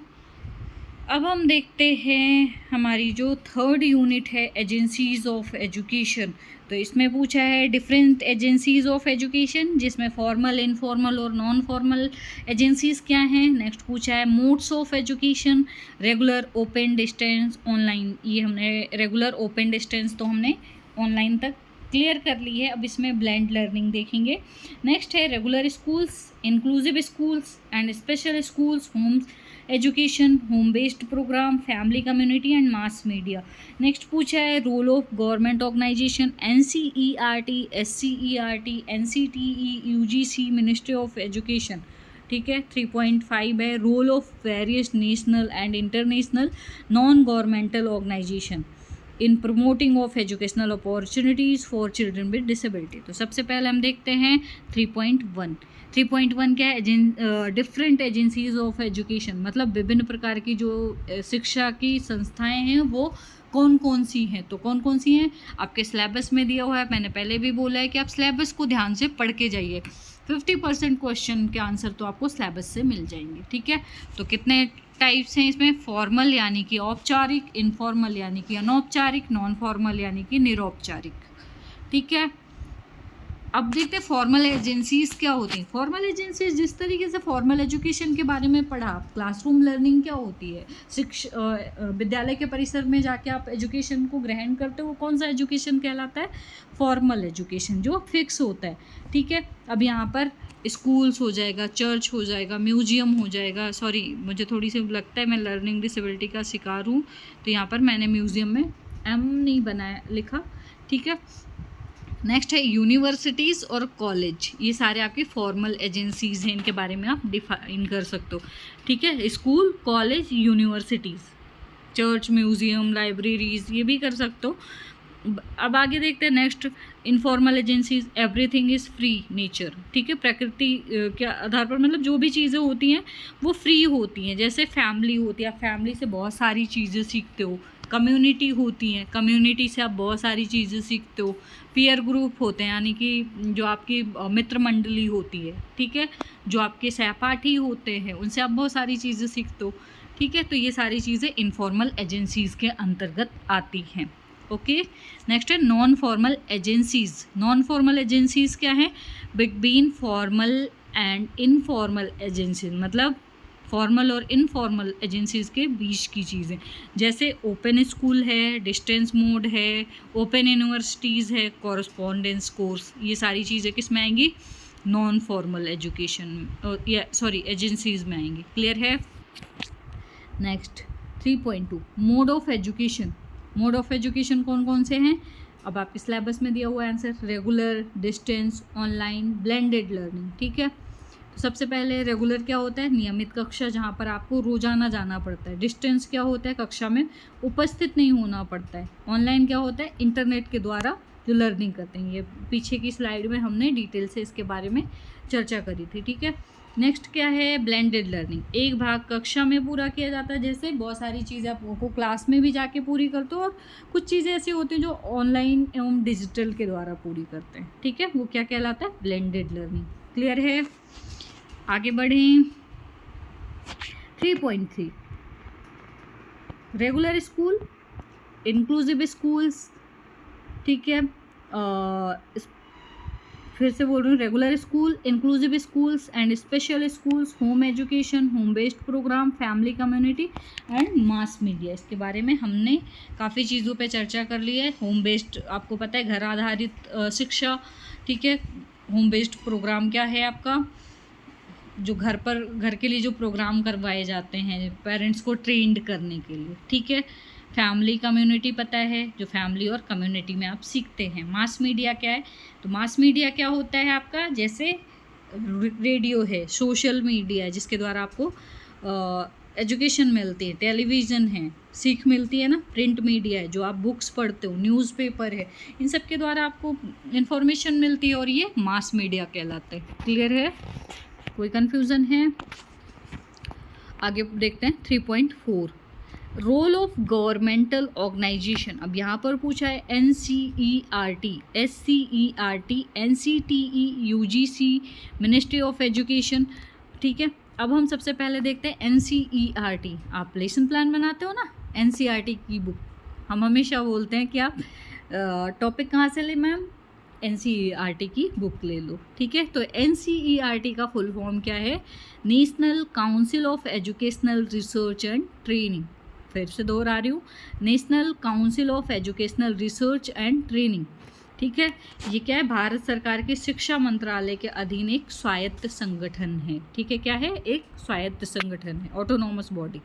अब हम देखते हैं हमारी जो थर्ड यूनिट है, एजेंसीज़ ऑफ एजुकेशन। तो इसमें पूछा है डिफरेंट एजेंसीज़ ऑफ एजुकेशन, जिसमें फॉर्मल, इनफॉर्मल और नॉन फॉर्मल एजेंसीज़ क्या हैं। नेक्स्ट पूछा है modes of education, regular, open, distance, online. ये हमने रेगुलर, ओपन, डिस्टेंस तो हमने ऑनलाइन तक क्लियर कर ली है। अब इसमें ब्लेंड लर्निंग देखेंगे। नेक्स्ट है regular schools, inclusive schools and special schools, home education, home based programme, family community and mass media. Next पूछा है role of government organization, NCERT, SCERT, NCTE, UGC, ministry of education. ठीक है, 3.5 है role of various national and international non governmental organization in promoting of educational opportunities for children with disability. तो सबसे पहले हम देखते हैं 3.1। 3.1 क्या है, डिफरेंट एजेंसीज ऑफ एजुकेशन, मतलब विभिन्न प्रकार की जो शिक्षा की संस्थाएं हैं वो कौन कौन सी हैं। तो कौन कौन सी हैं आपके सिलेबस में दिया हुआ है। मैंने पहले भी बोला है कि आप सिलेबस को ध्यान से पढ़ के जाइए। 50% क्वेश्चन के आंसर तो आपको सिलेबस से मिल जाएंगे। ठीक है, तो कितने टाइप्स हैं इसमें, फॉर्मल यानी कि औपचारिक, इनफॉर्मल यानी कि अनौपचारिक, नॉन फॉर्मल यानी कि निरौपचारिक। ठीक है, अब देखते हैं फॉर्मल एजेंसीज क्या होती हैं। फॉर्मल एजेंसीज, जिस तरीके से फॉर्मल एजुकेशन के बारे में पढ़ा, क्लासरूम लर्निंग क्या होती है, विद्यालय के परिसर में जाके आप एजुकेशन को ग्रहण करते हो, वो कौन सा एजुकेशन कहलाता है, फॉर्मल एजुकेशन, जो फिक्स होता है। ठीक है, अब यहाँ पर स्कूल्स हो जाएगा, चर्च हो जाएगा, म्यूजियम हो जाएगा। सॉरी, मुझे थोड़ी सी लगता है मैं लर्निंग डिसेबिलिटी का शिकार हूँ, तो यहाँ पर मैंने म्यूजियम में एम नहीं बनाया लिखा। ठीक है, नेक्स्ट है यूनिवर्सिटीज़ और कॉलेज। ये सारे आपके फॉर्मल एजेंसीज हैं, इनके बारे में आप डिफाइन कर सकते हो। ठीक है, school, college, universities, church, museum, libraries, ये भी कर सकते हो। अब आगे देखते हैं next, informal agencies, everything is free nature. ठीक है, प्रकृति के आधार पर, मतलब जो भी चीज़ें होती हैं वो फ्री होती हैं। जैसे फैमिली होती है, आप फैमिली से बहुत सारी चीज़ें सीखते हो। कम्युनिटी होती हैं, कम्युनिटी से आप बहुत सारी चीज़ें सीखते हो। पीयर ग्रुप होते हैं, यानी कि जो आपकी मित्र मंडली होती है। ठीक है, जो आपके सहपाठी होते हैं, उनसे आप बहुत सारी चीज़ें सीखते हो। ठीक है, तो ये सारी चीज़ें इनफॉर्मल एजेंसीज़ के अंतर्गत आती हैं। ओके, नेक्स्ट है non formal agencies. Non formal agencies क्या है, between formal and informal agencies, मतलब फॉर्मल और इनफॉर्मल एजेंसीज़ के बीच की चीज़ें। जैसे ओपन स्कूल है, डिस्टेंस मोड है, ओपन यूनिवर्सिटीज़ है, कॉरस्पॉन्डेंस कोर्स, ये सारी चीज़ें किस में आएंगी, नॉन फॉर्मल एजुकेशन या सॉरी एजेंसीज़ में आएंगी। क्लियर है। Next 3.2 mode of education. Mode of education कौन कौन से हैं, अब आपके सिलेबस में दिया हुआ answer, regular, distance, online, blended learning. ठीक है, तो सबसे पहले रेगुलर क्या होता है, नियमित कक्षा जहाँ पर आपको रोजाना जाना पड़ता है। डिस्टेंस क्या होता है, कक्षा में उपस्थित नहीं होना पड़ता है। ऑनलाइन क्या होता है, इंटरनेट के द्वारा जो लर्निंग करते हैं। ये पीछे की स्लाइड में हमने डिटेल से इसके बारे में चर्चा करी थी। ठीक है, नेक्स्ट क्या है, ब्लेंडेड लर्निंग। एक भाग कक्षा में पूरा किया जाता है, जैसे बहुत सारी चीज़ें आपको क्लास में भी जाके पूरी करते हो, और कुछ चीज़ें ऐसी होती हैं जो ऑनलाइन एवं डिजिटल के द्वारा पूरी करते हैं। ठीक है, वो क्या कहलाता है, ब्लेंडेड लर्निंग। क्लियर है, आगे बढ़ें। 3.3 रेगुलर स्कूल, इंक्लूसिव स्कूल्स। ठीक है, फिर से बोल रही हूँ, regular school, inclusive schools and special schools, home education, home based programme, family community and mass media. इसके बारे में हमने काफ़ी चीज़ों पे चर्चा कर ली है। होम बेस्ड आपको पता है, घर आधारित शिक्षा। ठीक है, होम बेस्ड प्रोग्राम क्या है आपका, जो घर के लिए जो प्रोग्राम करवाए जाते हैं पेरेंट्स को ट्रेंड करने के लिए। ठीक है, फैमिली कम्युनिटी पता है, जो फैमिली और कम्युनिटी में आप सीखते हैं। मास मीडिया क्या है, तो मास मीडिया क्या होता है आपका, जैसे रेडियो है, सोशल मीडिया है जिसके द्वारा आपको एजुकेशन मिलती है, टेलीविज़न है, सीख मिलती है ना, प्रिंट मीडिया है जो आप बुक्स पढ़ते हो, न्यूज़पेपर है, इन सब के द्वारा आपको इन्फॉर्मेशन मिलती है और ये मास मीडिया कहलाते हैं। क्लियर है? कोई कन्फ्यूज़न है? आगे देखते हैं 3.4 रोल ऑफ गवर्नमेंटल ऑर्गेनाइजेशन। अब यहाँ पर पूछा है NCERT, SCERT, NCTE, UGC, ministry of education. ठीक है, अब हम सबसे पहले देखते हैं NCERT। आप लेसन प्लान बनाते हो ना, NCERT की बुक हम हमेशा बोलते हैं कि आप टॉपिक कहाँ से ले मैम, NCERT की बुक ले लो। ठीक है, तो NCERT का फुल फॉर्म क्या है? National council of educational research and training. फिर से दोहरा रही हूँ, national council of educational research and training. ठीक है, ये क्या है? भारत सरकार के शिक्षा मंत्रालय के अधीन एक स्वायत्त संगठन है। ठीक है, क्या है? एक स्वायत्त संगठन है, ऑटोनॉमस बॉडी।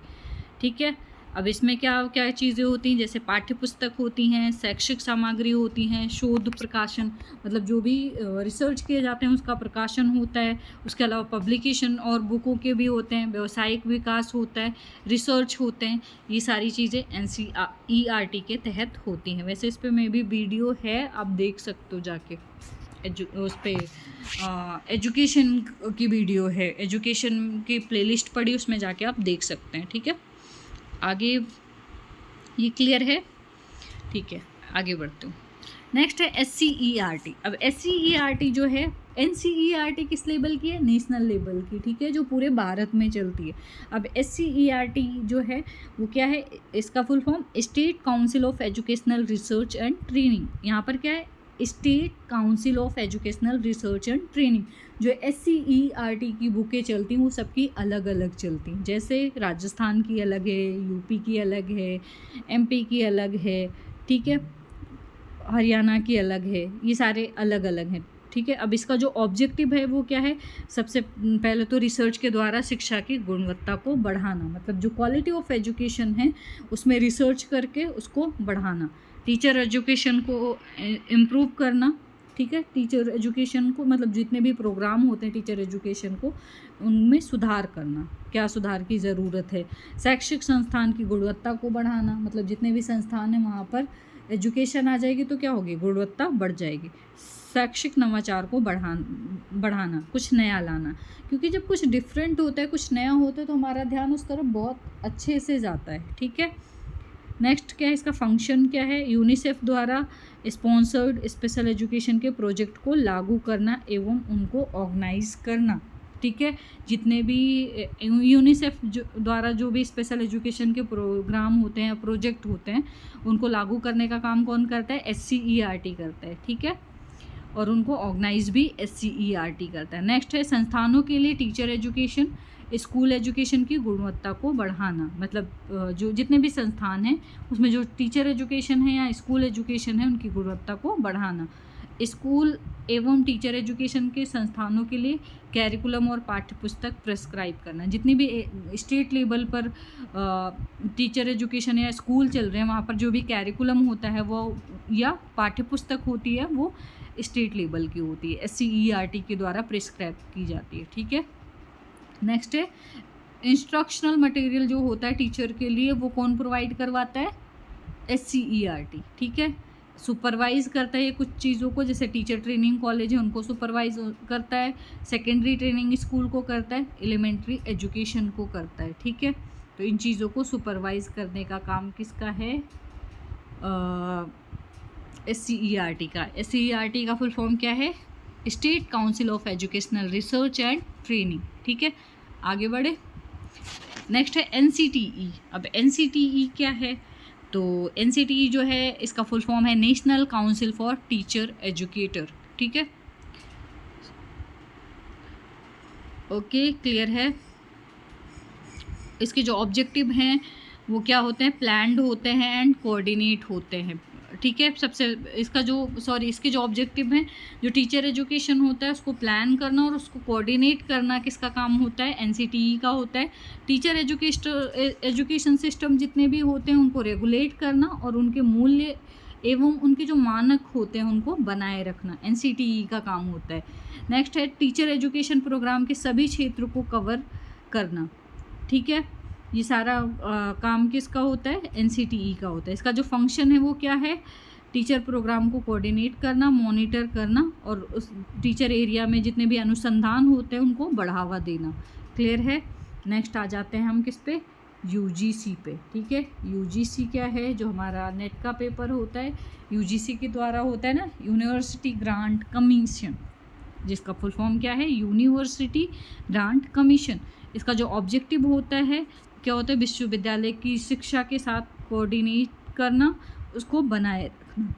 ठीक है, अब इसमें क्या क्या चीज़ें होती हैं, जैसे पाठ्य पुस्तक होती हैं, शैक्षिक सामग्री होती हैं, शोध प्रकाशन, मतलब जो भी रिसर्च किए जाते हैं उसका प्रकाशन होता है, उसके अलावा पब्लिकेशन और बुकों के भी होते हैं, व्यवसायिक विकास होता है, रिसर्च होते हैं, ये सारी चीज़ें NCERT के तहत होती हैं। वैसे इस पर में भी वीडियो है, आप देख सकते हो जाके, उस पर एजुकेशन की वीडियो है, एजुकेशन की प्लेलिस्ट पड़ी, उसमें जाके आप देख सकते हैं। ठीक है, आगे ये क्लियर है? ठीक है, आगे बढ़ते हूँ। नेक्स्ट है SCERT। अब SCERT जो है, NCERT किस लेवल की है? नेशनल लेवल की। ठीक है, जो पूरे भारत में चलती है। अब SCERT जो है वो क्या है? इसका full form state council of educational research and training. यहाँ पर क्या है? State council of educational research and training. जो SCERT की बुकें चलती हैं वो सबकी अलग अलग चलती हैं, जैसे राजस्थान की अलग है, यूपी की अलग है, MP की अलग है, ठीक है, हरियाणा की अलग है, ये सारे अलग अलग हैं। ठीक है, अब इसका जो ऑब्जेक्टिव है वो क्या है? सबसे पहले तो रिसर्च के द्वारा शिक्षा की गुणवत्ता को बढ़ाना, मतलब जो क्वालिटी ऑफ एजुकेशन है उसमें रिसर्च करके उसको बढ़ाना, टीचर एजुकेशन को इम्प्रूव करना। ठीक है, टीचर एजुकेशन को मतलब जितने भी प्रोग्राम होते हैं टीचर एजुकेशन को, उनमें सुधार करना, क्या सुधार की ज़रूरत है। शैक्षिक संस्थान की गुणवत्ता को बढ़ाना, मतलब जितने भी संस्थान हैं वहाँ पर एजुकेशन आ जाएगी तो क्या होगी? गुणवत्ता बढ़ जाएगी। शैक्षिक नवाचार को बढ़ाना, कुछ नया लाना, क्योंकि जब कुछ डिफरेंट होता है, कुछ नया होता है तो हमारा ध्यान उस तरफ बहुत अच्छे से जाता है। ठीक है, नेक्स्ट क्या है? इसका फंक्शन क्या है? यूनिसेफ द्वारा स्पॉन्सर्ड स्पेशल एजुकेशन के प्रोजेक्ट को लागू करना एवं उनको ऑर्गेनाइज करना। ठीक है, जितने भी यूनिसेफ द्वारा जो भी स्पेशल एजुकेशन के प्रोग्राम होते हैं, प्रोजेक्ट होते हैं, उनको लागू करने का काम कौन करता है? SCERT करता है। ठीक है, और उनको ऑर्गेनाइज भी SCERT करता है। नेक्स्ट है संस्थानों के लिए टीचर एजुकेशन, स्कूल एजुकेशन की गुणवत्ता को बढ़ाना, मतलब जो जितने भी संस्थान हैं उसमें जो टीचर एजुकेशन है या स्कूल एजुकेशन है उनकी गुणवत्ता को बढ़ाना। स्कूल एवं टीचर एजुकेशन के संस्थानों के लिए कैरिकुलम और पाठ्य पुस्तक प्रेस्क्राइब करना। जितनी भी स्टेट लेवल पर टीचर एजुकेशन या स्कूल चल रहे हैं वहाँ पर जो भी कैरिकुलम होता है वो या पाठ्य पुस्तक होती है वो स्टेट लेवल की होती है, SCERT के द्वारा प्रेस्क्राइब की जाती है। ठीक है, नेक्स्ट है इंस्ट्रक्शनल मटेरियल जो होता है टीचर के लिए वो कौन प्रोवाइड करवाता है? SCERT। ठीक है, सुपरवाइज करता है ये कुछ चीज़ों को, जैसे टीचर ट्रेनिंग कॉलेज है उनको सुपरवाइज करता है, सेकेंडरी ट्रेनिंग स्कूल को करता है, एलिमेंट्री एजुकेशन को करता है। ठीक है, तो इन चीज़ों को सुपरवाइज करने का काम किसका है? SCERT का। SCERT का फुल फॉर्म क्या है? State council of educational research and training. ठीक है, आगे बढ़े। नेक्स्ट है NCTE। अब NCTE क्या है? तो NCTE जो है इसका फुल फॉर्म है national council for teacher educator. ठीक है, ओके, क्लियर है। इसके जो ऑब्जेक्टिव हैं वो क्या होते हैं? प्लान्ड होते हैं एंड कोऑर्डिनेट होते हैं। ठीक है, सबसे इसके जो ऑब्जेक्टिव हैं, जो टीचर एजुकेशन होता है उसको प्लान करना और उसको कोऑर्डिनेट करना किसका काम होता है? NCTE का होता है। टीचर एजुकेशन सिस्टम जितने भी होते हैं उनको रेगुलेट करना और उनके मूल्य एवं उनके जो मानक होते हैं उनको बनाए रखना, NCTE का काम होता है। नेक्स्ट है टीचर एजुकेशन प्रोग्राम के सभी क्षेत्रों को कवर करना, ठीक है। ये सारा काम किसका होता है, NCTE का होता है। इसका जो फंक्शन है वो क्या है, टीचर प्रोग्राम को कोऑर्डिनेट करना, मॉनिटर करना और उस टीचर एरिया में जितने भी अनुसंधान होते हैं उनको बढ़ावा देना। क्लियर है। नेक्स्ट आ जाते हैं हम किस पे, UGC पे, ठीक है। UGC क्या है, जो हमारा नेट का पेपर होता है UGC के द्वारा होता है ना, यूनिवर्सिटी ग्रांट कमीशन, जिसका फुल फॉर्म क्या है, यूनिवर्सिटी ग्रांट कमीशन। इसका जो ऑब्जेक्टिव होता है क्या होता है, विश्वविद्यालय की शिक्षा के साथ कोऑर्डिनेट करना, उसको बनाए रखना,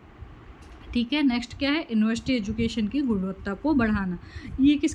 ठीक है। नेक्स्ट क्या है, यूनिवर्सिटी एजुकेशन की गुणवत्ता को बढ़ाना। ये किसके